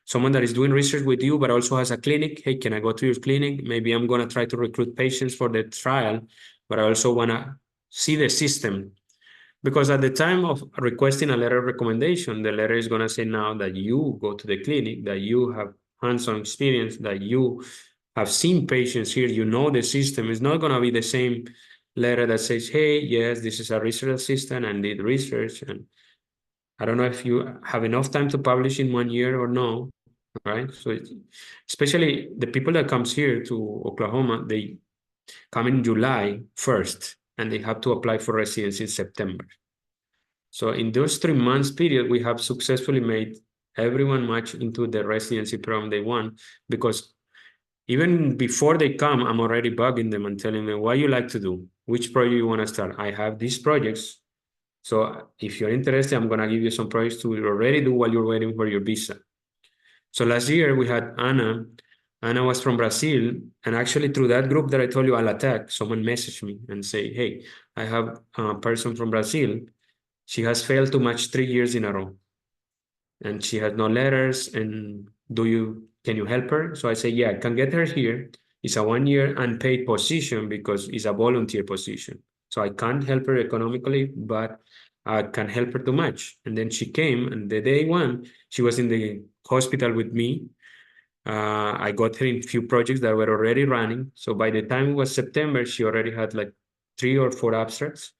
B: Someone that is doing research with you, but also has a clinic. Hey, can I go to your clinic? Maybe I'm going to try to recruit patients for the trial, but I also want to see the system. Because at the time of requesting a letter of recommendation, the letter is going to say now that you go to the clinic, that you have hands-on experience, that you have seen patients here, you know the system. It's not going to be the same letter that says, hey, yes, this is a research assistant and did research. And I don't know if you have enough time to publish in 1 year or no, right? So especially the people that comes here to Oklahoma, they come in July 1st and they have to apply for residency in September. So in those 3 months period, we have successfully made everyone match into the residency program they want, because even before they come, I'm already bugging them and telling them what you like to do, which project you want to start. I have these projects. So if you're interested, I'm going to give you some projects to already do while you're waiting for your visa. So last year we had Anna. Anna was from Brazil. And actually through that group that I told you, I'll attack, someone messaged me and say, hey, I have a person from Brazil. She has failed to match 3 years in a row. And she has no letters. And can you help her? So I say, yeah, I can get her here. It's a 1 year unpaid position because it's a volunteer position. So I can't help her economically, but I can help her to match. And then she came, and the day one, she was in the hospital with me. I got her in a few projects that were already running. So by the time it was September, she already had like 3 or 4 abstracts.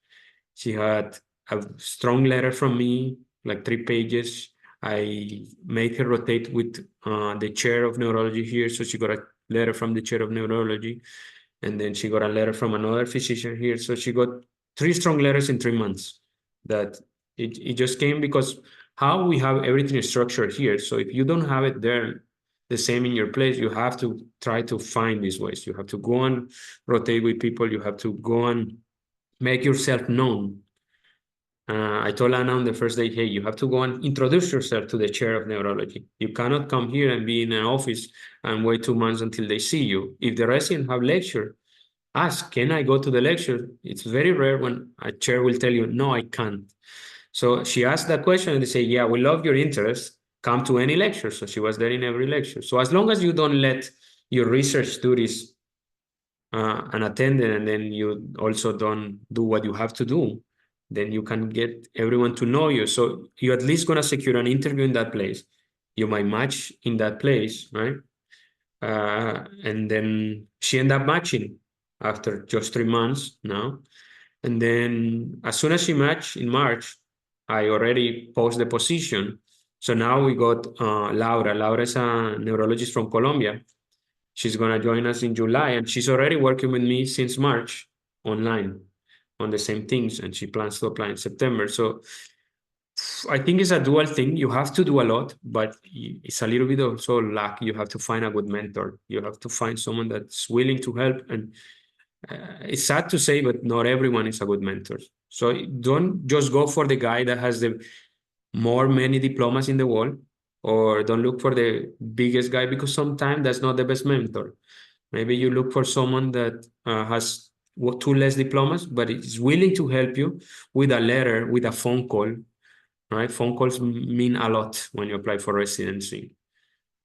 B: She had a strong letter from me, like 3 pages. I made her rotate with the chair of neurology here. So she got a letter from the chair of neurology. And then she got a letter from another physician here. So she got 3 strong letters in 3 months. That it just came because how we have everything structured here. So if you don't have it there, the same in your place, you have to try to find these ways. You have to go and rotate with people. You have to go and make yourself known. I told Anna on the first day, hey, you have to go and introduce yourself to the chair of neurology. You cannot come here and be in an office and wait 2 months until they see you. If the resident have lecture, ask, can I go to the lecture? It's very rare when a chair will tell you, no, I can't. So she asked that question and they say, yeah, we love your interest. Come to any lecture. So she was there in every lecture. So as long as you don't let your research duties unattended, and then you also don't do what you have to do, then you can get everyone to know you. So you're at least going to secure an interview in that place. You might match in that place, right? And then she ended up matching after just 3 months now. And then as soon as she matched in March, I already posted the position. So now we got Laura. Laura is a neurologist from Colombia. She's going to join us in July, and she's already working with me since March online on the same things, and she plans to apply in September. So I think it's a dual thing. You have to do a lot, but it's a little bit also luck. You have to find a good mentor. You have to find someone that's willing to help. And it's sad to say, but not everyone is a good mentor. So don't just go for the guy that has the many diplomas in the world, or don't look for the biggest guy, because sometimes that's not the best mentor. Maybe you look for someone that has 2 less diplomas, but is willing to help you with a letter, with a phone call, right? Phone calls mean a lot when you apply for residency.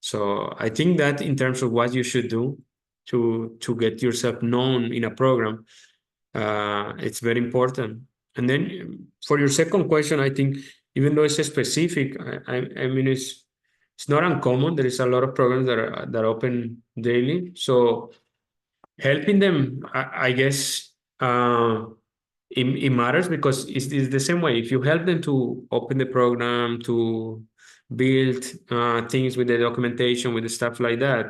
B: So I think that in terms of what you should do to get yourself known in a program, it's very important. And then for your second question, I think even though it's specific, I mean, it's not uncommon. There is a lot of programs that are open daily. So helping them, I guess, it matters, because it's the same way. If you help them to open the program, to build things with the documentation, with the stuff like that,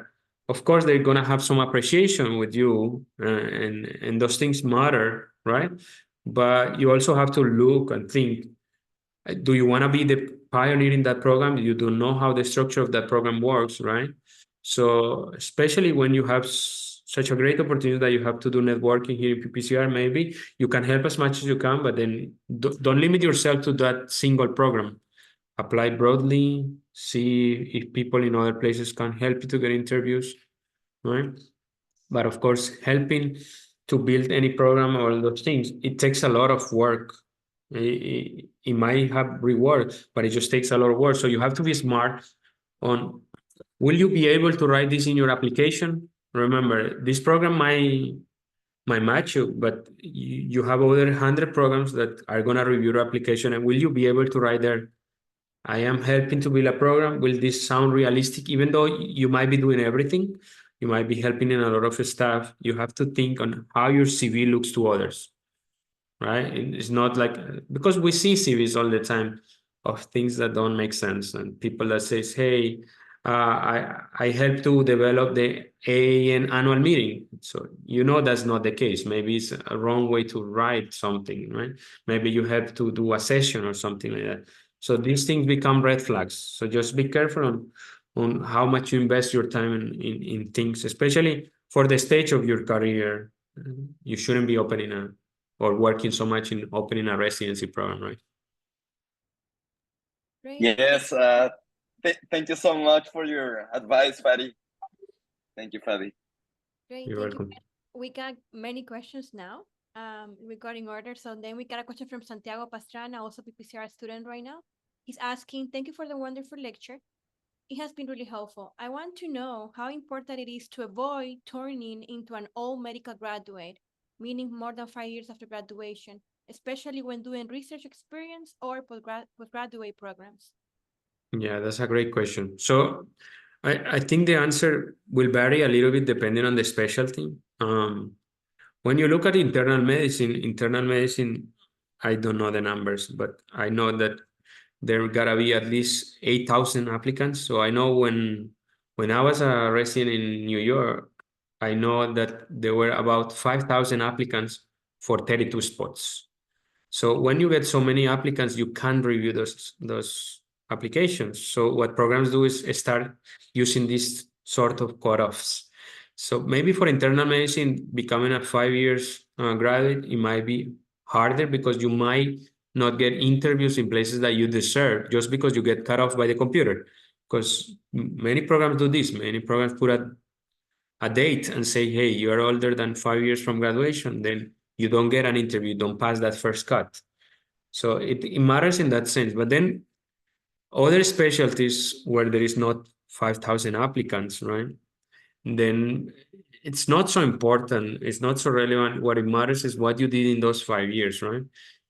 B: of course they're gonna have some appreciation with you, and those things matter, right? But you also have to look and think, do you want to be the pioneer in that program? You don't know how the structure of that program works, right? So especially when you have such a great opportunity that you have to do networking here in PPCR, maybe you can help as much as you can, but then don't limit yourself to that single program. Apply broadly, see if people in other places can help you to get interviews, right? But of course, helping to build any program or all those things, it takes a lot of work. It might have reward, but it just takes a lot of work. So you have to be smart on will you be able to write this in your application? Remember, this program might match you, but you have over 100 programs that are going to review your application, and will you be able to write there, I am helping to build a program. Will this sound realistic? Even though you might be doing everything, you might be helping in a lot of stuff. You have to think on how your CV looks to others, right? It's not like, because we see CVs all the time of things that don't make sense, and people that says, hey, I helped to develop the AAN annual meeting. So that's not the case. Maybe it's a wrong way to write something, right? Maybe you have to do a session or something like that. So these things become red flags. So just be careful on how much you invest your time in things, especially for the stage of your career. You shouldn't be opening or working so much in opening a residency program, right?
A: Great.
C: Yes. Thank you so much for your advice, Faddi. Thank you, Faddi.
A: Great.
B: You're
A: Thank you.
B: welcome.
A: We got many questions now regarding orders. So then we got a question from Santiago Pastrana, also PPCR student right now. He's asking, thank you for the wonderful lecture. It has been really helpful. I want to know how important it is to avoid turning into an old medical graduate, meaning more than 5 years after graduation, especially when doing research experience or postgraduate programs.
B: Yeah, that's a great question. So I think the answer will vary a little bit depending on the specialty. When you look at internal medicine, I don't know the numbers, but I know that there gotta be at least 8,000 applicants. So I know when I was a resident in New York, I know that there were about 5,000 applicants for 32 spots. So when you get so many applicants, you can't review those applications. So what programs do is start using these sort of cutoffs. So maybe for internal medicine, becoming a 5 years graduate, it might be harder because you might not get interviews in places that you deserve just because you get cut off by the computer. Because many programs do this. Many programs put a date and say, hey, you are older than 5 years from graduation, then you don't get an interview, don't pass that first cut. So it matters in that sense. But then other specialties where there is not 5,000 applicants, right? Then it's not so important. It's not so relevant. What it matters is what you did in those 5 years, right?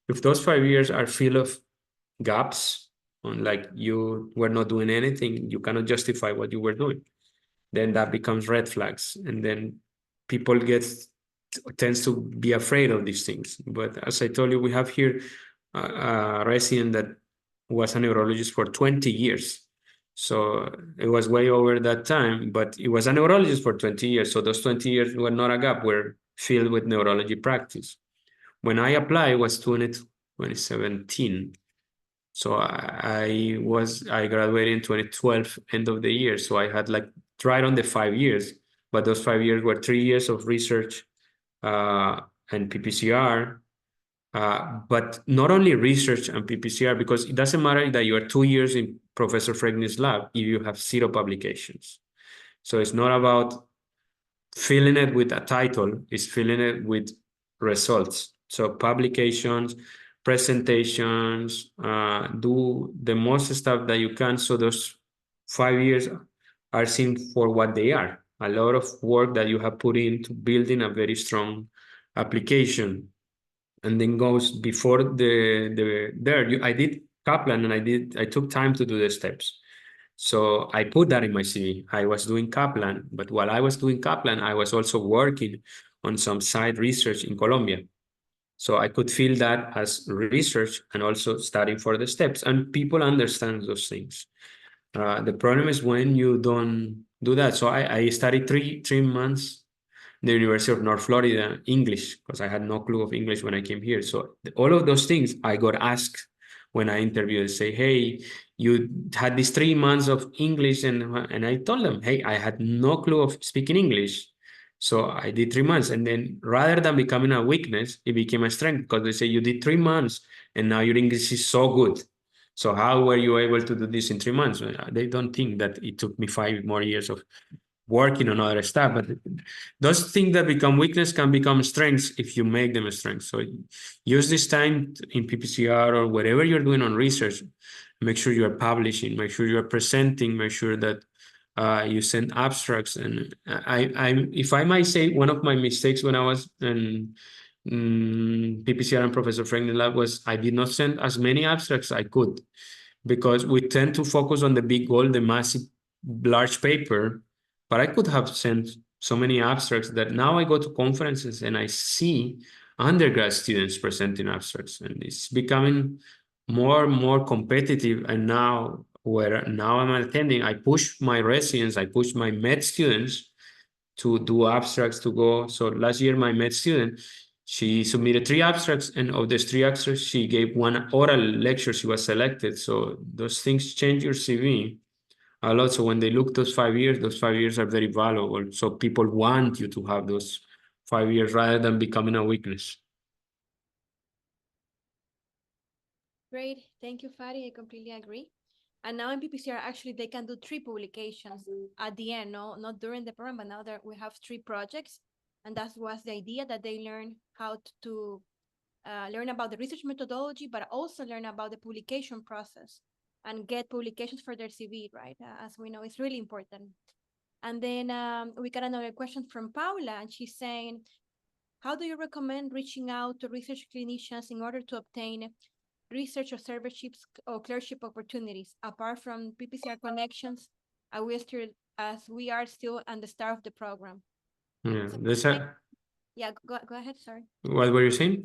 B: If those 5 years are filled of gaps, like you were not doing anything, you cannot justify what you were doing, then that becomes red flags. And then people tends to be afraid of these things. But as I told you, we have here a resident that was a neurologist for 20 years. So it was way over that time, but it was a neurologist for 20 years. So those 20 years were not a gap, were filled with neurology practice. When I applied, it was 2017. So I graduated in 2012, end of the year. So I had like right on the 5 years, but those 5 years were 3 years of research and PPCR. But not only research and PPCR, because it doesn't matter that you are 2 years in Professor Fregni's lab if you have zero publications. So it's not about filling it with a title, it's filling it with results. So publications, presentations, do the most stuff that you can. So those 5 years are seen for what they are. A lot of work that you have put into building a very strong application. And then goes before I did Kaplan and I took time to do the steps. So I put that in my CV. I was doing Kaplan, but while I was doing Kaplan, I was also working on some side research in Colombia. So I could feel that as research and also studying for the steps. And people understand those things. The problem is when you don't do that. So I studied three months the University of North Florida English because I had no clue of English when I came here. So all of those things I got asked when I interviewed, say, hey, you had these 3 months of English, and I told them, hey, I had no clue of speaking English. So I did 3 months, and then rather than becoming a weakness, it became a strength because they say you did 3 months and now your English is so good. So how were you able to do this in 3 months? They don't think that it took me 5 more years of working on other stuff. But those things that become weakness can become strengths if you make them a strength. So use this time in PPCR or whatever you're doing on research. Make sure you are publishing, make sure you are presenting, make sure that you send abstracts. And if I might say, one of my mistakes when I was in PPCR and Professor Franklin Lab was I did not send as many abstracts as I could, because we tend to focus on the big goal, the massive, large paper. But I could have sent so many abstracts that now I go to conferences and I see undergrad students presenting abstracts, and it's becoming more and more competitive. And now, where now I'm attending, I push my residents, I push my med students to do abstracts to go. So last year, my med student, she submitted 3 abstracts, and of those 3 abstracts, she gave 1 oral lecture. She was selected. So those things change your CV a lot. So when they look those 5 years, those 5 years are very valuable. So people want you to have those 5 years rather than becoming a weakness.
A: Great. Thank you, Fadi. I completely agree. And now in PPCR, actually, they can do 3 publications at the end, no, not during the program, but now that we have 3 projects. And that was the idea, that they learn how to learn about the research methodology, but also learn about the publication process and get publications for their CV, right? As we know, it's really important. And then we got another question from Paula, and she's saying, how do you recommend reaching out to research clinicians in order to obtain research observerships or clerkship opportunities, apart from PPCR connections, as we are still at the start of the program?
B: Yeah,
A: So, yeah, go ahead, sorry.
B: What were you saying?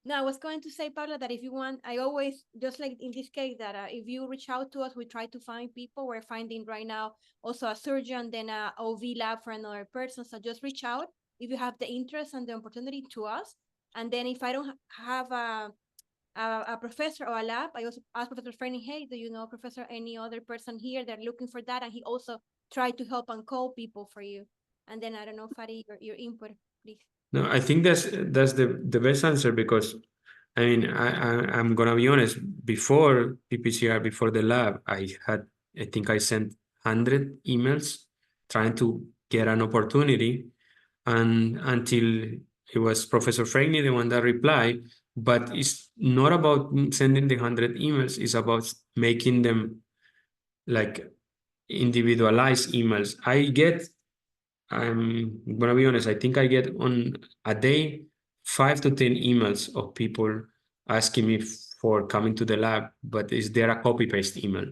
A: No, I was going to say, Paula, that if you want, I always, just like in this case, that if you reach out to us, we try to find people. We're finding right now also a surgeon, then a OV lab for another person. So just reach out if you have the interest and the opportunity to us. And then if I don't have a professor or a lab, I also ask Professor Fernie, hey, do you know, Professor, any other person here that are looking for that? And he also tried to help and call people for you. And then I don't know, Fadi, your input, please.
B: No, I think that's the best answer, because I mean, I'm gonna be honest. Before PPCR, before the lab, I think I sent 100 emails trying to get an opportunity, and until it was Professor Franklin, the one that replied. But it's not about sending the 100 emails; it's about making them like individualized emails. I'm gonna be honest, I think I get on a day 5 to 10 emails of people asking me for coming to the lab, but is there a copy paste email?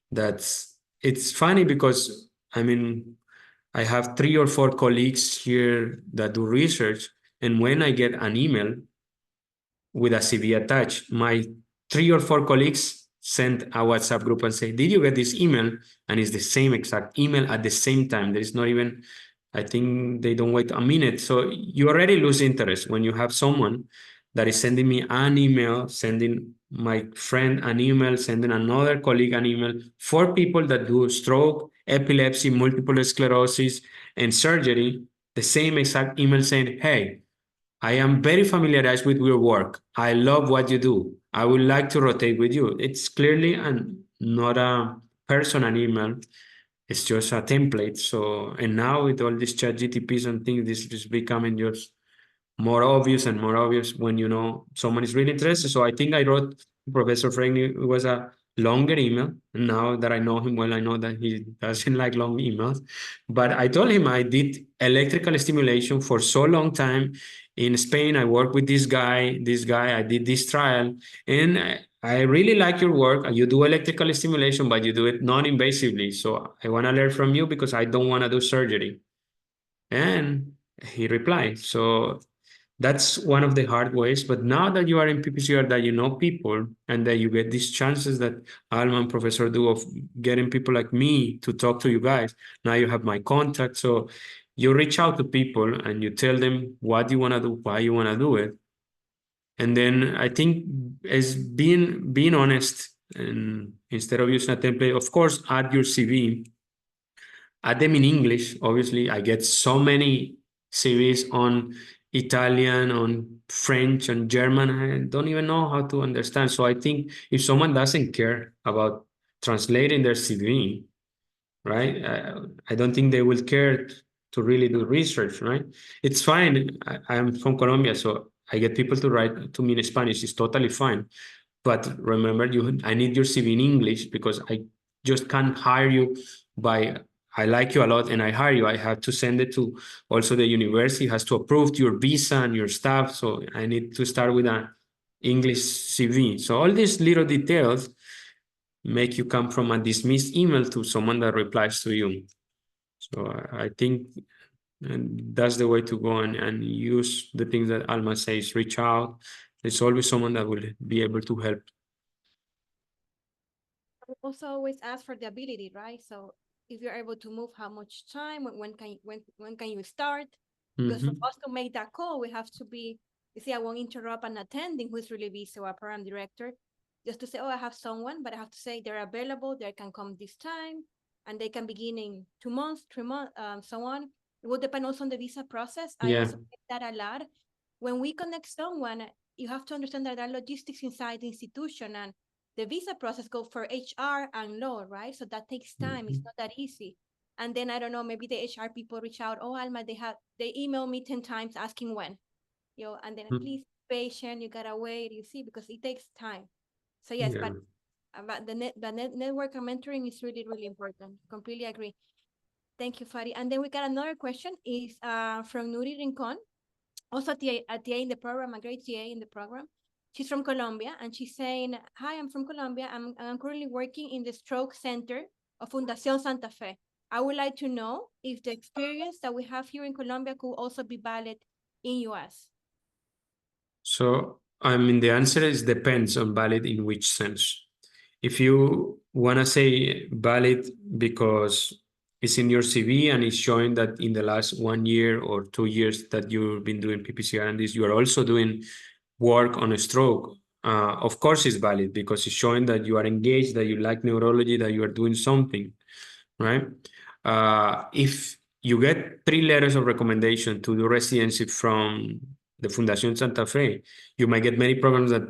B: It's funny because I mean, I have 3 or 4 colleagues here that do research, and when I get an email with a CV attached, my 3 or 4 colleagues send a WhatsApp group and say, did you get this email? And it's the same exact email at the same time. There is not even, I think they don't wait a minute. So you already lose interest when you have someone that is sending me an email, sending my friend an email, sending another colleague an email. 4 people that do stroke, epilepsy, multiple sclerosis, and surgery, the same exact email saying, hey, I am very familiarized with your work. I love what you do. I would like to rotate with you. It's clearly not a personal email. It's just a template. So, and now with all these chat GTPs and things, this is becoming just more obvious and more obvious when you know someone is really interested. So I think I wrote Professor Franklin, it was a longer email. And now that I know him well, I know that he doesn't like long emails. But I told him I did electrical stimulation for so long time in Spain. I worked with this guy, I did this trial, and I really like your work. You do electrical stimulation, but you do it non-invasively. So I want to learn from you because I don't want to do surgery. And he replied. So that's one of the hard ways. But now that you are in PPCR, that you know people, and that you get these chances that Alma and Professor do of getting people like me to talk to you guys, now you have my contact. So you reach out to people and you tell them what you want to do, why you want to do it. And then I think as being honest, and instead of using a template, of course, add your CV, add them in English. Obviously, I get so many CVs on Italian, on French, on German. I don't even know how to understand. So I think if someone doesn't care about translating their CV, right? I don't think they will care to really do research, right? It's fine. I'm from Colombia, so I get people to write to me in Spanish. It's totally fine. But remember, I need your CV in English because I just can't hire you by I like you a lot and I hire you. I have to send it to also the university has to approve your visa and your staff. So I need to start with an English CV. So all these little details make you come from a dismissed email to someone that replies to you. So I think that's the way to go and use the things that Alma says, reach out. There's always someone that will be able to help.
A: Also always ask for the ability, right? So if you're able to move, how much time, when can you start? Because for us to make that call, we have to be, you see, I won't interrupt an attending who's really busy or a program director, just to say, oh, I have someone, but I have to say they're available, they can come this time, and they can begin in 2 months, 3 months, so on. It will depend also on the visa process. I also get that a lot. When we connect someone, you have to understand that there are logistics inside the institution, and the visa process go for HR and law, right? So that takes time. It's not that easy. And then I don't know, maybe the HR people reach out. Oh, Alma, they email me 10 times asking when, and then please be patient. You gotta wait. You see, because it takes time. So yes, but about the network and mentoring is really really important. Completely agree. Thank you, Fadi. And then we got another question is from Nuri Rincon, also a TA in the program, a great TA in the program. She's from Colombia, and she's saying, hi, I'm from Colombia. I'm currently working in the stroke center of Fundación Santa Fe. I would like to know if the experience that we have here in Colombia could also be valid in US.
B: So, I mean, the answer is depends on valid in which sense. If you want to say valid because it's in your CV and it's showing that in the last 1 year or 2 years that you've been doing PPCR and this, you are also doing work on a stroke. Of course, it's valid because it's showing that you are engaged, that you like neurology, that you are doing something, right? If you get 3 letters of recommendation to do residency from the Fundación Santa Fe, you might get many programs that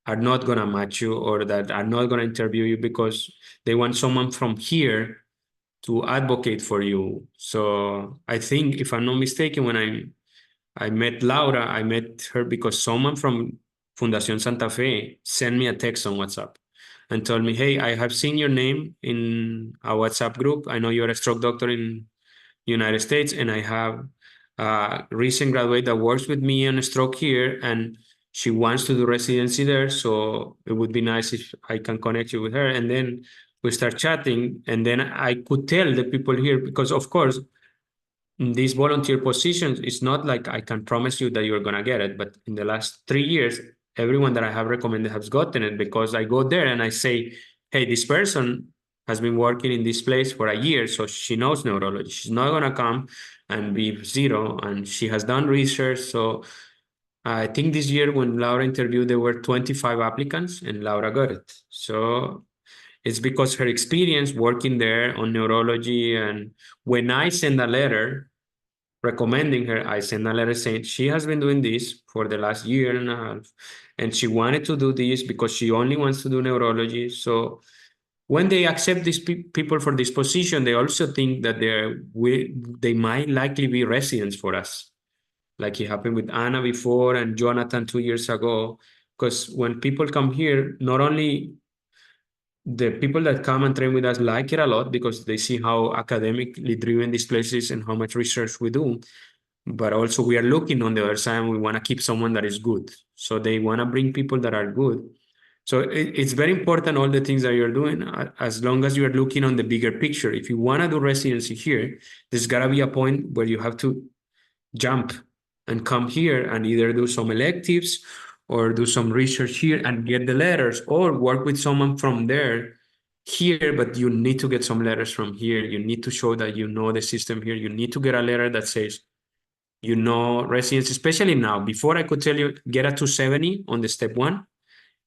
B: are not going to match you or that are not going to interview you because they want someone from here to advocate for you. So I think, if I'm not mistaken, when I met Laura, I met her because someone from Fundación Santa Fe sent me a text on WhatsApp and told me, hey, I have seen your name in a WhatsApp group. I know you're a stroke doctor in United States, and I have a recent graduate that works with me on a stroke here, and she wants to do residency there. So it would be nice if I can connect you with her. And then we start chatting, and then I could tell the people here, because of course, in these volunteer positions, it's not like I can promise you that you're going to get it. But in the last 3 years, everyone that I have recommended has gotten it because I go there and I say, hey, this person has been working in this place for a year, so she knows neurology. She's not going to come and be zero, and she has done research. So I think this year when Laura interviewed, there were 25 applicants and Laura got it. So it's because her experience working there on neurology. And when I send a letter recommending her, I send a letter saying she has been doing this for the last year and a half, and she wanted to do this because she only wants to do neurology. So when they accept these people for this position, they also think that they might likely be residents for us, like it happened with Anna before and Jonathan 2 years ago. Because when people come here, not only the people that come and train with us like it a lot because they see how academically driven this place is and how much research we do, but also we are looking on the other side and we want to keep someone that is good. So they want to bring people that are good. So it's very important, all the things that you're doing, as long as you're looking on the bigger picture. If you want to do residency here, there's got to be a point where you have to jump and come here and either do some electives or do some research here and get the letters, or work with someone from there here, but you need to get some letters from here. You need to show that you know the system here. You need to get a letter that says, you know, residency, especially now. Before I could tell you, get a 270 on the step 1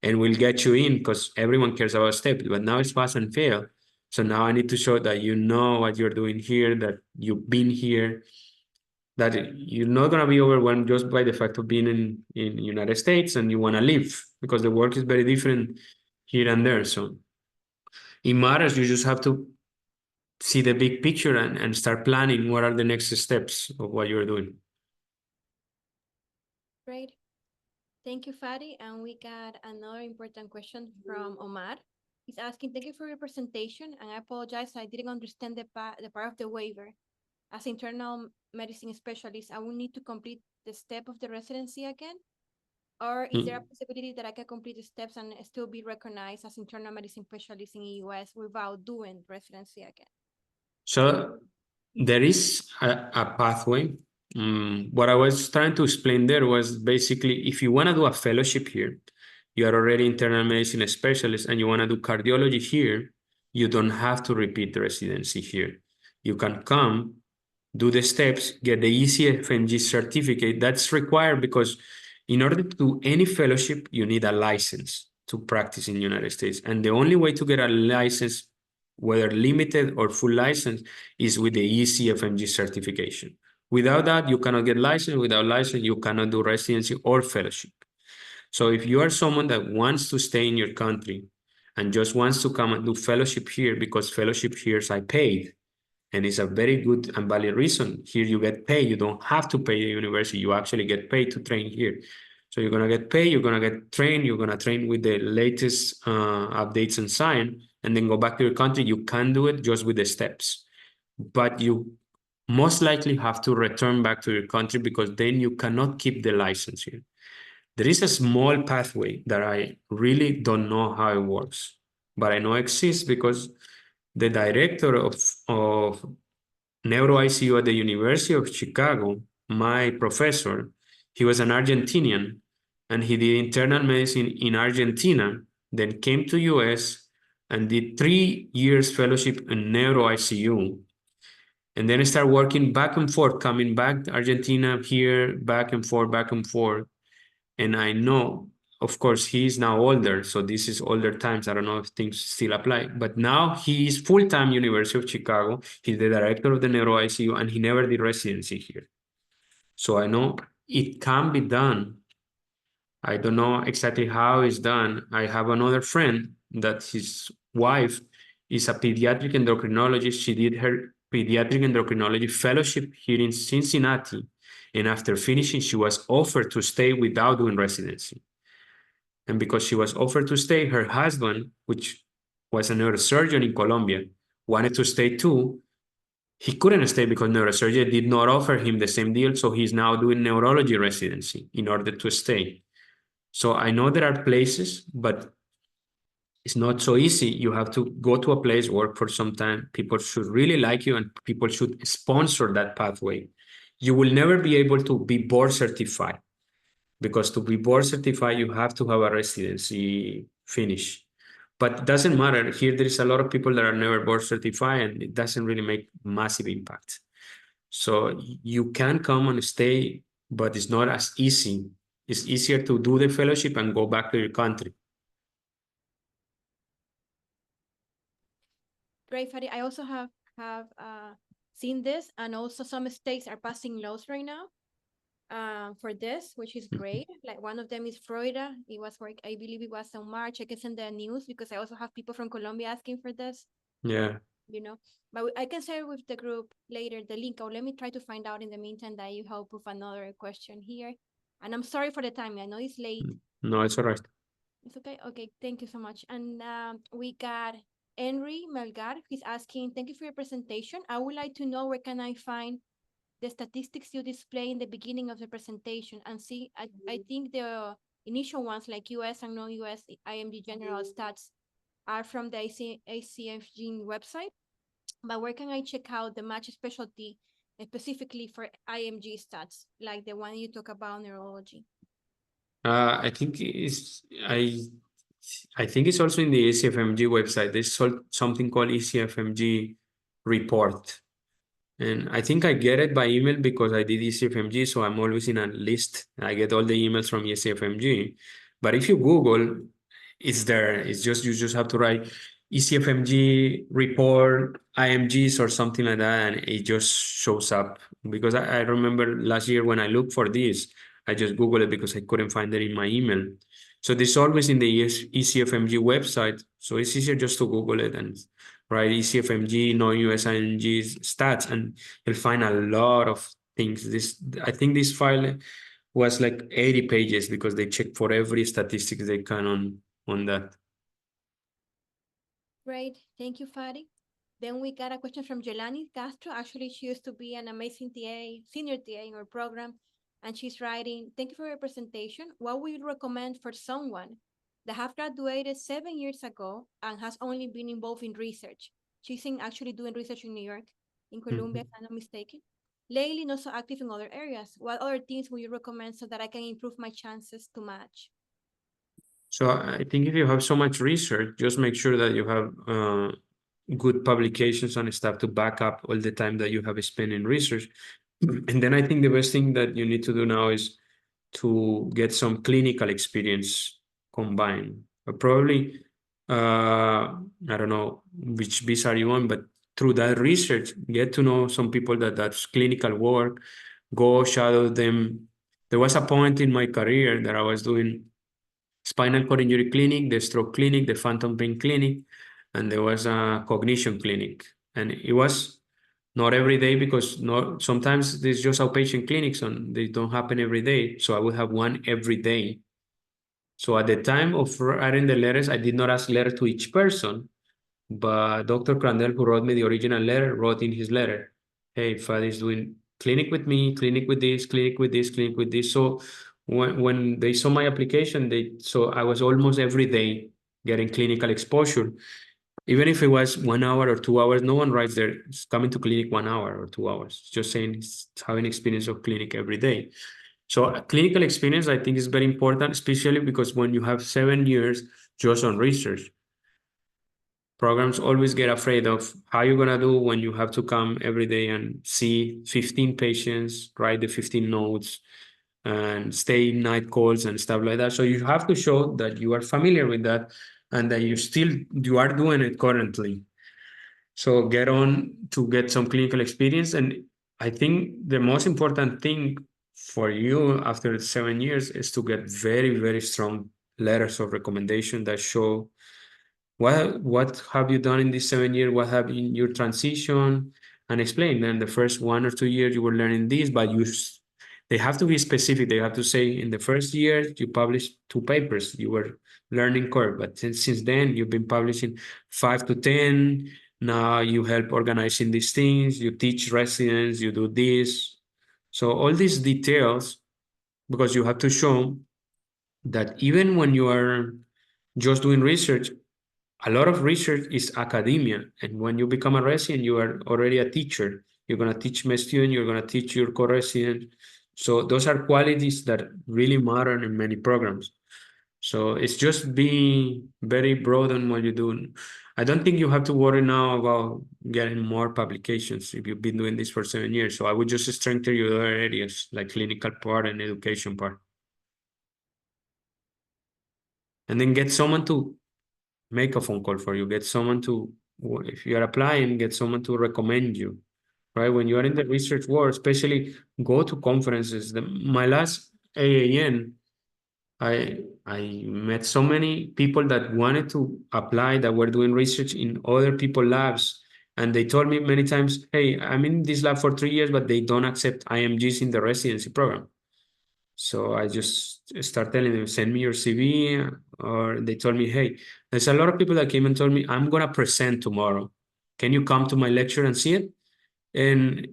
B: and we'll get you in because everyone cares about step, but now it's pass and fail. So now I need to show that you know what you're doing here, that you've been here, that you're not going to be overwhelmed just by the fact of being in United States and you want to live, because the work is very different here and there. So it matters. You just have to see the big picture and start planning what are the next steps of what you're doing.
A: Great. Thank you, Fadi. And we got another important question from Omar. He's asking, thank you for your presentation. And I apologize, I didn't understand the part of the waiver. As internal medicine specialist, I will need to complete the step of the residency again? Or is there a possibility that I can complete the steps and still be recognized as internal medicine specialist in the US without doing residency again?
B: So there is a pathway. What I was trying to explain there was basically if you want to do a fellowship here, you are already internal medicine specialist and you want to do cardiology here, you don't have to repeat the residency here. You can come, do the steps, get the ECFMG certificate. That's required because in order to do any fellowship, you need a license to practice in the United States. And the only way to get a license, whether limited or full license, is with the ECFMG certification. Without that, you cannot get licensed. Without license, you cannot do residency or fellowship. So if you are someone that wants to stay in your country and just wants to come and do fellowship here, because fellowship here is paid, and it's a very good and valid reason. Here you get paid. You don't have to pay the university. You actually get paid to train here. So you're going to get paid, you're going to get trained, you're going to train with the latest updates and science, and then go back to your country. You can do it just with the steps. But you most likely have to return back to your country because then you cannot keep the license here. There is a small pathway that I really don't know how it works, but I know it exists because the director of neuro ICU at the University of Chicago, my professor, he was an Argentinian and he did internal medicine in Argentina, then came to US and did 3 years fellowship in neuro ICU. And then I started working back and forth, coming back to Argentina, here, back and forth, back and forth. And I know, of course, he is now older, so this is older times. I don't know if things still apply, but now he is full-time University of Chicago. He's the director of the neuro ICU, and he never did residency here. So I know it can be done. I don't know exactly how it's done. I have another friend that his wife is a pediatric endocrinologist. She did her pediatric endocrinology fellowship here in Cincinnati. And after finishing, she was offered to stay without doing residency. And because she was offered to stay, her husband, which was a neurosurgeon in Colombia, wanted to stay too. He couldn't stay because neurosurgery did not offer him the same deal. So he's now doing neurology residency in order to stay. So I know there are places, but it's not so easy. You have to go to a place, work for some time. People should really like you and people should sponsor that pathway. You will never be able to be board certified because to be board certified, you have to have a residency finish. But it doesn't matter. Here, there is a lot of people that are never board certified and it doesn't really make massive impact. So you can come and stay, but it's not as easy. It's easier to do the fellowship and go back to your country.
A: Great, Fadi. I also have seen this, and also some states are passing laws right now for this, which is great. Like one of them is Florida. It was work, I believe it was on March. I can send the news because I also have people from Colombia asking for this.
B: Yeah.
A: You know, but I can share with the group later the link. Or let me try to find out in the meantime that you help with another question here. And I'm sorry for the time. I know it's late.
B: No, it's all right.
A: It's okay. Okay, thank you so much. And we got Henry Melgar. He's asking, thank you for your presentation. I would like to know where can I find the statistics you display in the beginning of the presentation and see, I think the initial ones like US and non-US IMG general stats are from the ACFG website, but where can I check out the match specialty specifically for IMG stats, like the one you talk about neurology?
B: I think I think it's also in the ECFMG website. There's something called ECFMG report. And I think I get it by email because I did ECFMG, so I'm always in a list. I get all the emails from ECFMG. But if you Google, it's there. It's just you just have to write ECFMG report IMGs or something like that, and it just shows up. Because I remember last year when I looked for this, I just Googled it because I couldn't find it in my email. So this always in the ECFMG website. So it's easier just to Google it and right? ECFMG, non-US IMG stats, and you'll find a lot of things. I think this file was like 80 pages because they check for every statistics they can on that.
A: Great. Thank you, Fadi. Then we got a question from Jelani Castro. Actually, she used to be an amazing TA, senior TA in our program. And she's writing, thank you for your presentation. What would you recommend for someone that have graduated 7 years ago and has only been involved in research? She's actually doing research in New York, in Columbia, if I'm not mistaken. Lately, not so active in other areas. What other things would you recommend so that I can improve my chances to match?
B: So I think if you have so much research, just make sure that you have good publications and stuff to back up all the time that you have spent in research. And then I think the best thing that you need to do now is to get some clinical experience combined. Probably, I don't know which visa you on, but through that research, get to know some people that's clinical work, go shadow them. There was a point in my career that I was doing spinal cord injury clinic, the stroke clinic, the phantom pain clinic, and there was a cognition clinic. And it was not every day because not sometimes there's just outpatient clinics and they don't happen every day. So I would have one every day. So at the time of writing the letters, I did not ask letter to each person, but Dr. Crandell, who wrote me the original letter, wrote in his letter, hey, Fadi is doing clinic with me, clinic with this, clinic with this, clinic with this. So when they saw my application, so I was almost every day getting clinical exposure. Even if it was 1 hour or 2 hours, no one writes there, it's coming to clinic 1 hour or 2 hours. It's just saying it's having experience of clinic every day. So clinical experience, I think, is very important, especially because when you have 7 years just on research, programs always get afraid of how you're going to do when you have to come every day and see 15 patients, write the 15 notes, and stay in night calls and stuff like that. So you have to show that you are familiar with that and that you are doing it currently. So get on to get some clinical experience. And I think the most important thing for you after 7 years is to get very, very strong letters of recommendation that show what have you done in these 7 years, what have been your transition, and explain. Then the first 1 or 2 years you were learning this, but they have to be specific. They have to say in the first year you published 2 papers, you were learning curve, but since then you've been publishing 5 to 10. Now you help organizing these things, you teach residents, you do this. So all these details, because you have to show that even when you are just doing research, a lot of research is academia. And when you become a resident, you are already a teacher. You're going to teach my student, you're going to teach your co-resident. So those are qualities that really matter in many programs. So it's just being very broad on what you do. I don't think you have to worry now about getting more publications if you've been doing this for 7 years. So I would just strengthen your other areas like clinical part and education part. And then get someone to make a phone call for you, get someone to, if you are applying, get someone to recommend you, right? When you are in the research world, especially go to conferences. My last AAN, I met so many people that wanted to apply that were doing research in other people's labs. And they told me many times, hey, I'm in this lab for 3 years, but they don't accept IMGs in the residency program. So I just start telling them, send me your CV, or they told me, hey, there's a lot of people that came and told me, I'm gonna present tomorrow. Can you come to my lecture and see it? And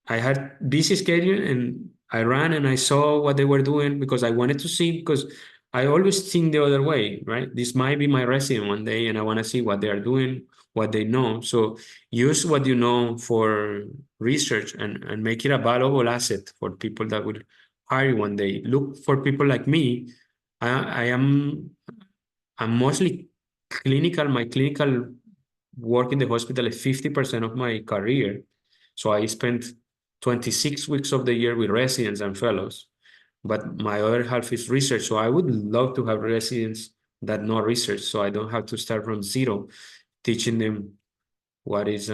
B: I had busy schedule and I ran and I saw what they were doing because I wanted to see, because I always think the other way, right? This might be my resident one day and I want to see what they are doing, what they know. So use what you know for research and make it a valuable asset for people that will hire you one day. Look for people like me. I'm mostly clinical. My clinical work in the hospital is 50% of my career. So I spent 26 weeks of the year with residents and fellows, but my other half is research. So I would love to have residents that know research, so I don't have to start from zero teaching them what is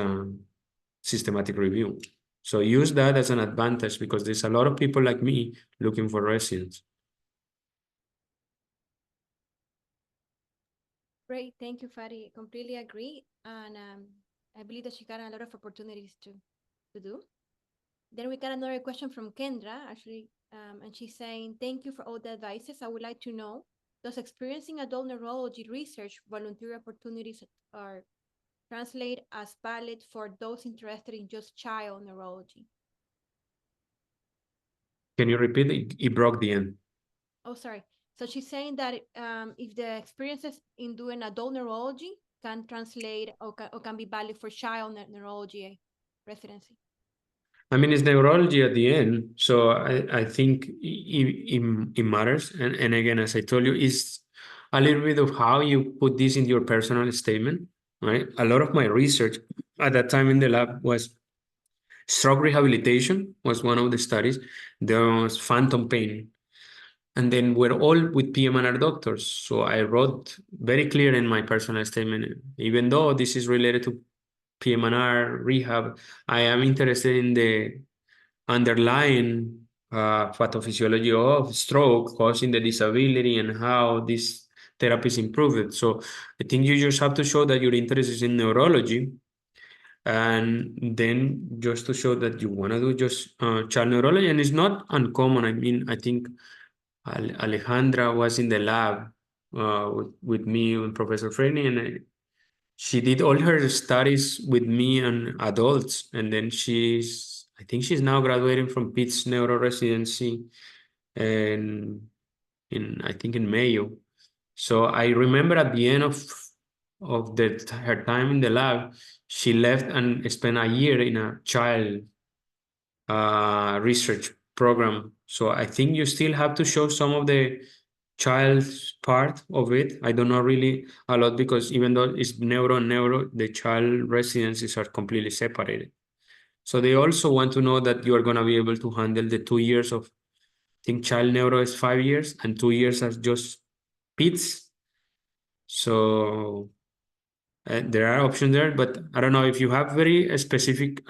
B: systematic review. So use that as an advantage because there's a lot of people like me looking for residents.
A: Great, thank you, Fadi. Completely agree, and I believe that she got a lot of opportunities to do. Then we got another question from Kendra, actually, and she's saying, "Thank you for all the advices. I would like to know, does experiencing adult neurology research volunteer opportunities are translate as valid for those interested in just child neurology?"
B: Can you repeat it? It broke the end.
A: Oh, sorry. So she's saying that if the experiences in doing adult neurology can translate or can be valid for child neurology residency.
B: I mean, it's neurology at the end, so I think it matters. And again, as I told you, it's a little bit of how you put this in your personal statement, right? A lot of my research at that time in the lab was stroke rehabilitation was one of the studies. There was phantom pain. And then we're all with PM&R doctors. So I wrote very clear in my personal statement, even though this is related to PM&R rehab, I am interested in the underlying pathophysiology of stroke causing the disability and how this therapies improve it. So I think you just have to show that your interest is in neurology, and then just to show that you want to do just child neurology. And it's not uncommon. I mean, I think Alejandra was in the lab with me and Professor Freni, and she did all her studies with me and adults, and then I think she's now graduating from Pitt's neuro residency, and I think in Mayo. So I remember at the end of her time in the lab, she left and spent a year in a child research program. So I think you still have to show some of the child's part of it. I don't know really a lot, because even though it's neuro and neuro, the child residencies are completely separated. So they also want to know that you are going to be able to handle the 2 years of, I think child neuro is 5 years and 2 years as just PITS. So there are options there, but I don't know if you have very specific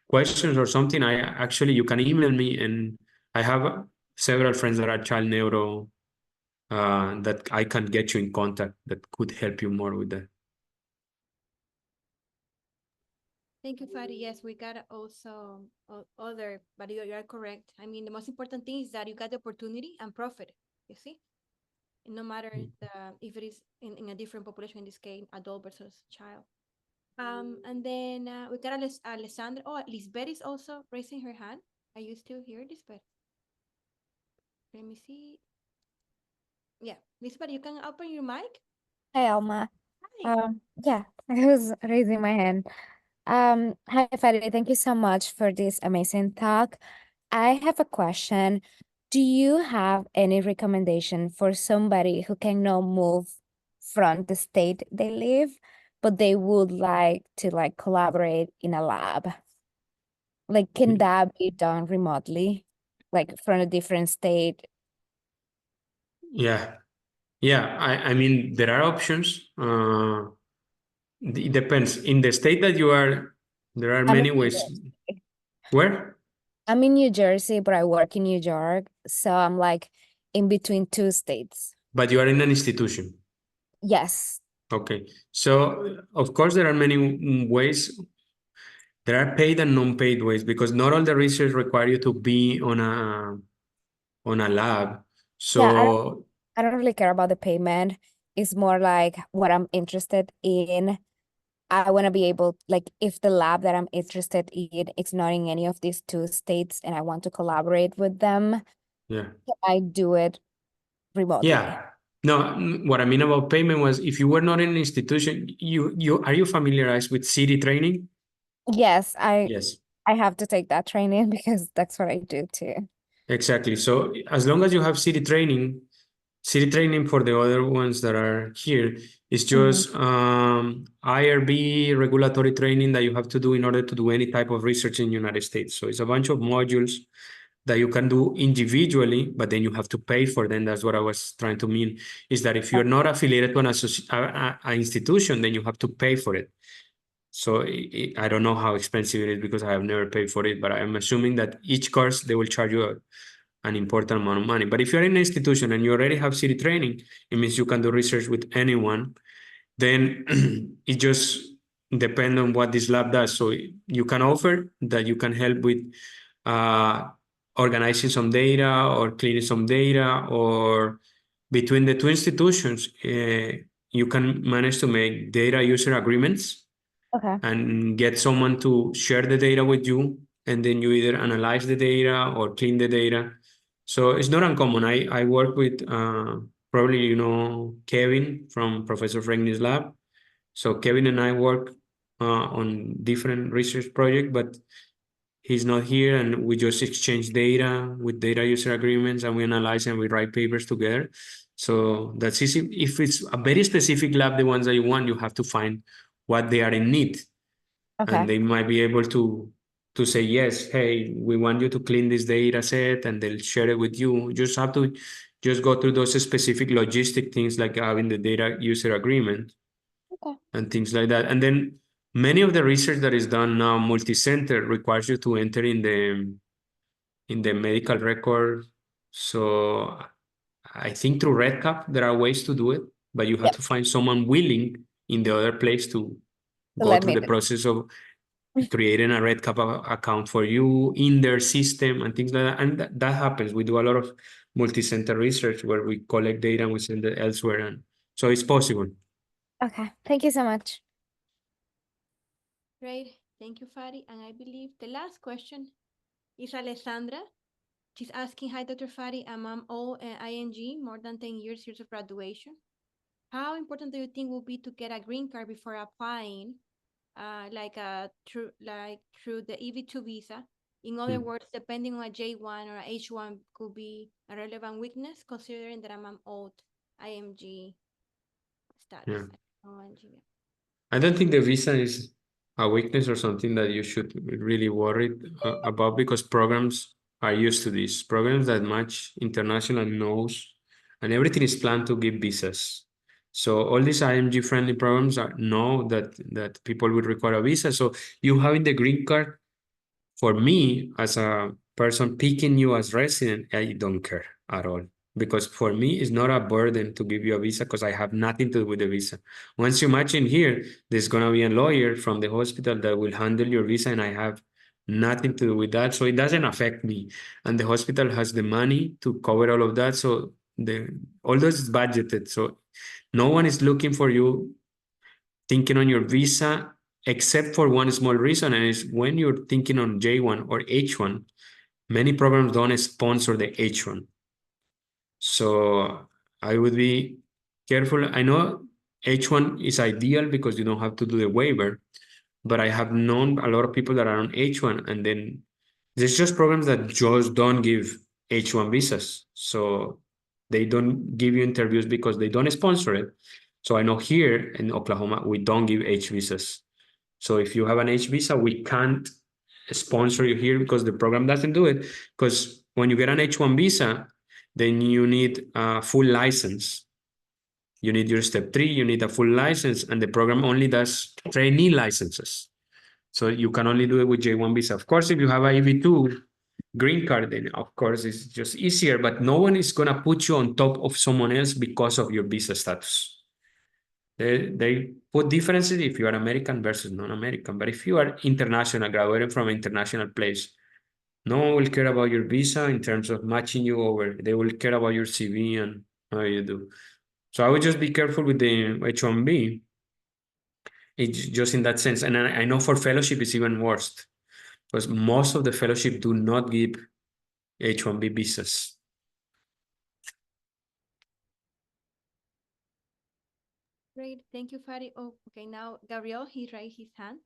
B: questions or something. You can email me, and I have several friends that are child neuro that I can get you in contact that could help you more with that.
A: Thank you, Fadi. Yes, we got also other, but you are correct. I mean, the most important thing is that you got the opportunity and profit, you see? And no matter if it is in a different population, in this case, adult versus child. And then we got Alessandra. Oh, Lisbeth is also raising her hand. I used to hear Lisbeth. Let me see. Yeah, Lisbeth, you can open your mic.
D: Hi, Alma.
A: Hi.
D: Yeah, I was raising my hand. Hi, Fadi. Thank you so much for this amazing talk. I have a question. Do you have any recommendation for somebody who cannot move from the state they live, but they would like to collaborate in a lab? Like, can that be done remotely, like from a different state?
B: Yeah. I mean, there are options. It depends. In the state that you are, there are
D: I'm in
B: many
D: New
B: ways.
D: Jersey.
B: Where?
D: I'm in New Jersey, but I work in New York, so I'm like in between two states.
B: But you are in an institution.
D: Yes.
B: Okay. So, of course, there are many ways. There are paid and non-paid ways, because not all the research require you to be on a lab.
D: Yeah,
B: So
D: I don't really care about the payment. It's more like what I'm interested in. I want to be able, like, if the lab that I'm interested in is not in any of these two states and I want to collaborate with them,
B: yeah.
D: I do it remotely.
B: Yeah. No, what I mean about payment was, if you were not in an institution, you are you familiarized with city training?
D: Yes,
B: Yes.
D: I have to take that training because that's what I do too.
B: Exactly. So as long as you have city training for the other ones that are here is just IRB regulatory training that you have to do in order to do any type of research in the United States. So it's a bunch of modules that you can do individually, but then you have to pay for them. That's what I was trying to mean, is that if you're not affiliated to an institution, then you have to pay for it. So I don't know how expensive it is, because I have never paid for it, but I'm assuming that each course they will charge you an important amount of money. But if you're in an institution and you already have city training, it means you can do research with anyone. Then it just depends on what this lab does. So you can offer that you can help with organizing some data or cleaning some data, or between the two institutions, you can manage to make data user agreements
D: Okay.
B: and get someone to share the data with you, and then you either analyze the data or clean the data. So it's not uncommon. I work with probably you know Kevin from Professor Franklin's lab. So Kevin and I work on different research projects, but he's not here, and we just exchange data with data user agreements, and we analyze and we write papers together. So that's easy. If it's a very specific lab, the ones that you want, you have to find what they are in need,
D: Okay.
B: and they might be able to say yes. Hey, we want you to clean this data set, and they'll share it with you. You just have to just go through those specific logistic things like having the data user agreement.
D: Okay.
B: And things like that. And then many of the research that is done now multi-center requires you to enter in the medical record. So I think through RedCap there are ways to do it, but you have
D: Yep.
B: to find someone willing in the other place to
D: So
B: go
D: let
B: through
D: me
B: the process of creating a RedCap account for you in their system and things like that. And that happens. We do a lot of multi-center research where we collect data and we send it elsewhere, and so it's possible.
D: Okay. Thank you so much.
A: Great. Thank you, Fadi. And I believe the last question is Alessandra. She's asking, hi, Dr. Fadi. I'm IMG, more than 10 years of graduation. How important do you think will be to get a green card before applying, through the EB2 visa? In other words, depending on a J1 or a H1 could be a relevant weakness, considering that I'm an old IMG status.
B: Yeah.
A: IMG.
B: I don't think the visa is a weakness or something that you should really worry about, because programs are used to this. Programs that match international knows, and everything is planned to give visas. So all these IMG friendly programs know that people will require a visa. So you having the green card, for me as a person picking you as resident, I don't care at all. Because for me, it's not a burden to give you a visa because I have nothing to do with the visa. Once you match in here, there's going to be a lawyer from the hospital that will handle your visa, and I have nothing to do with that. So it doesn't affect me. And the hospital has the money to cover all of that. So all those is budgeted. So no one is looking for you thinking on your visa, except for one small reason, and is when you're thinking on J1 or H1, many programs don't sponsor the H1. So I would be careful. I know H1 is ideal because you don't have to do the waiver, but I have known a lot of people that are on H1, and then there's just programs that just don't give H1 visas. So they don't give you interviews because they don't sponsor it. So I know here in Oklahoma, we don't give H visas. So if you have an H visa, we can't sponsor you here because the program doesn't do it. Because when you get an H1 visa, then you need a full license. You need your step 3, you need a full license, and the program only does trainee licenses. So you can only do it with J1 visa. Of course, if you have a EB2 green card, then of course it's just easier, but no one is going to put you on top of someone else because of your visa status. They put differences if you are American versus non-American, but if you are international, graduating from an international place, no one will care about your visa in terms of matching you over. They will care about your CV and how you do. So I would just be careful with the H1B. It's just in that sense. And I know for fellowship, it's even worse because most of the fellowship do not give H1B visas.
A: Great. Thank you, Fadi. Oh, okay. Now, Gabriel, he raised his hand.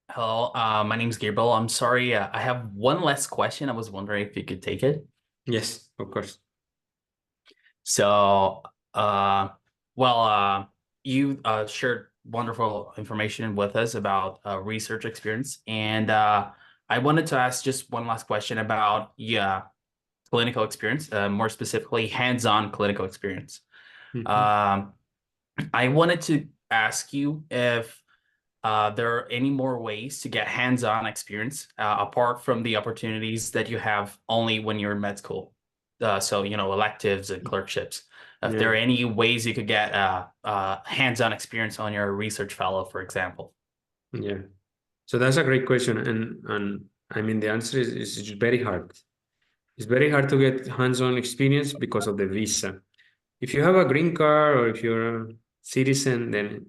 E: Hello, my name is Gabriel. I'm sorry, I have one last question. I was wondering if you could take it.
B: Yes, of course.
E: So, you shared wonderful information with us about research experience, and I wanted to ask just one last question about clinical experience, more specifically hands-on clinical experience.
B: Mhm.
E: I wanted to ask you if there are any more ways to get hands-on experience apart from the opportunities that you have only when you're in med school? So, electives and clerkships. If there are any ways you could get hands-on experience on your research fellow, for example.
B: Yeah. So that's a great question. And I mean, the answer is just very hard. It's very hard to get hands-on experience because of the visa. If you have a green card or if you're a citizen, then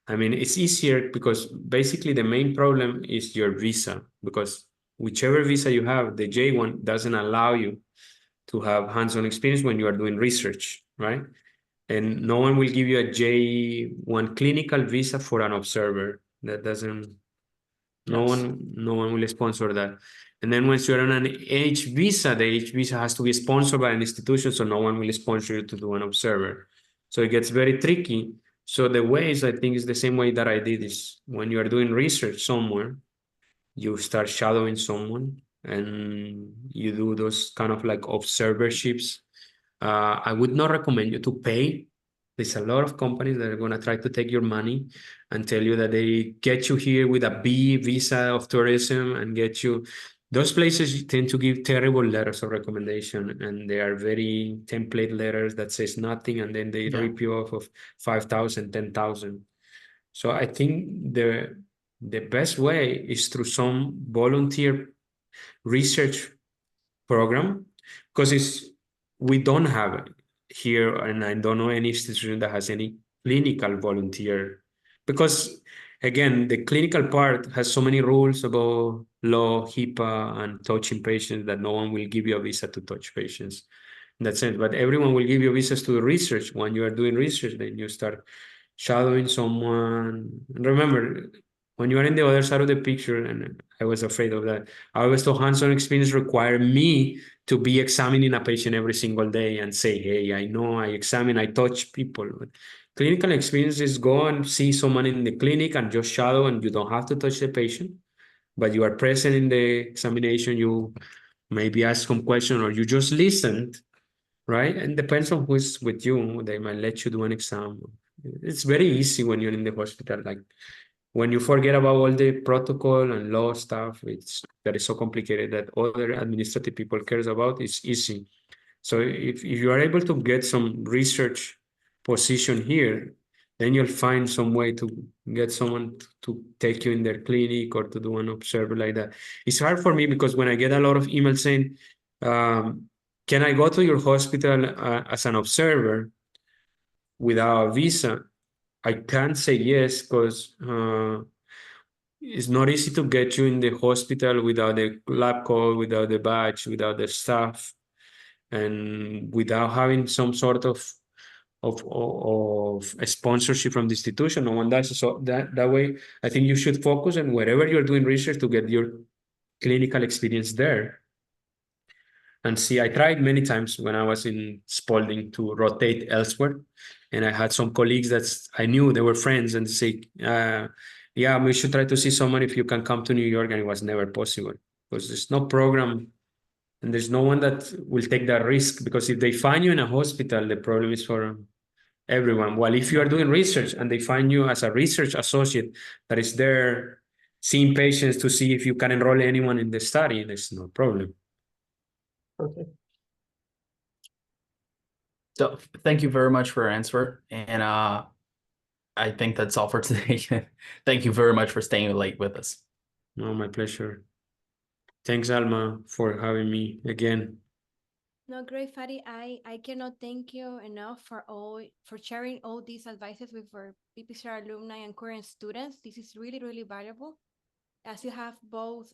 B: I mean, it's easier because basically the main problem is your visa, because whichever visa you have, the J1 doesn't allow you to have hands-on experience when you are doing research, right? And no one will give you a J1 clinical visa for an observer. That doesn't, no one will sponsor that. And then once you're on an H visa, the H visa has to be sponsored by an institution, so no one will sponsor you to do an observer. So it gets very tricky. So the ways, I think, is the same way that I did is when you are doing research somewhere, you start shadowing someone and you do those kind of like observerships. I would not recommend you to pay. There's a lot of companies that are going to try to take your money and tell you that they get you here with a B visa of tourism and get you. Those places tend to give terrible letters of recommendation, and they are very template letters that says nothing, and then they rip you off of 5,000, 10,000. So I think the best way is through some volunteer research program, because we don't have it here, and I don't know any institution that has any clinical volunteer, because again, the clinical part has so many rules about law, HIPAA, and touching patients that no one will give you a visa to touch patients in that sense. But everyone will give you visas to do research. When you are doing research, then you start shadowing someone. And remember, when you are in the other side of the picture, and I was afraid of that, I always thought hands-on experience required me to be examining a patient every single day and say, hey, I know, I examine, I touch people. But clinical experience is go and see someone in the clinic and just shadow, and you don't have to touch the patient, but you are present in the examination, you maybe ask some question, or you just listened, right? And depends on who's with you, they might let you do an exam. It's very easy when you're in the hospital. Like when you forget about all the protocol and law stuff, that is so complicated that other administrative people cares about, it's easy. So if you are able to get some research position here, then you'll find some way to get someone to take you in their clinic or to do an observer like that. It's hard for me because when I get a lot of emails saying, can I go to your hospital as an observer without a visa? I can't say yes because it's not easy to get you in the hospital without the lab coat, without the badge, without the staff, and without having some sort of a sponsorship from the institution. No one does. So that way, I think you should focus on wherever you're doing research to get your clinical experience there. And see, I tried many times when I was in Spalding to rotate elsewhere. And I had some colleagues that I knew, they were friends, and say, yeah, we should try to see someone if you can come to New York. And it was never possible because there's no program and there's no one that will take that risk, because if they find you in a hospital, the problem is for everyone. Well, if you are doing research and they find you as a research associate that is there seeing patients to see if you can enroll anyone in the study, there's no problem.
E: Okay. So thank you very much for your answer. And I think that's all for today. Thank you very much for staying late with us.
B: No, my pleasure. Thanks, Alma, for having me again.
A: No, great, Faddi. I cannot thank you enough for sharing all these advices with our PPCR alumni and current students. This is really, really valuable, as you have both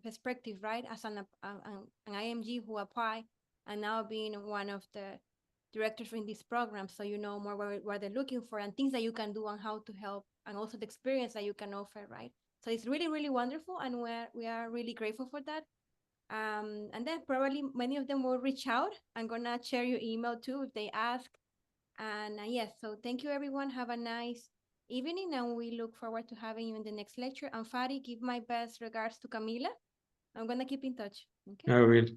A: perspective, right? As an IMG who apply, and now being one of the directors in this program, so you know more what they're looking for and things that you can do and how to help, and also the experience that you can offer, right? So it's really, really wonderful, and we are really grateful for that. And then probably many of them will reach out. I'm gonna share your email too if they ask. And yes, so thank you everyone. Have a nice evening, and we look forward to having you in the next lecture. And Faddi, give my best regards to Camila. I'm gonna keep in touch. Okay.
B: I will.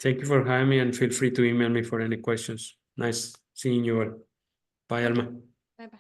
B: Thank you for having me, and feel free to email me for any questions. Nice seeing you all. Bye, Alma.
A: Bye bye.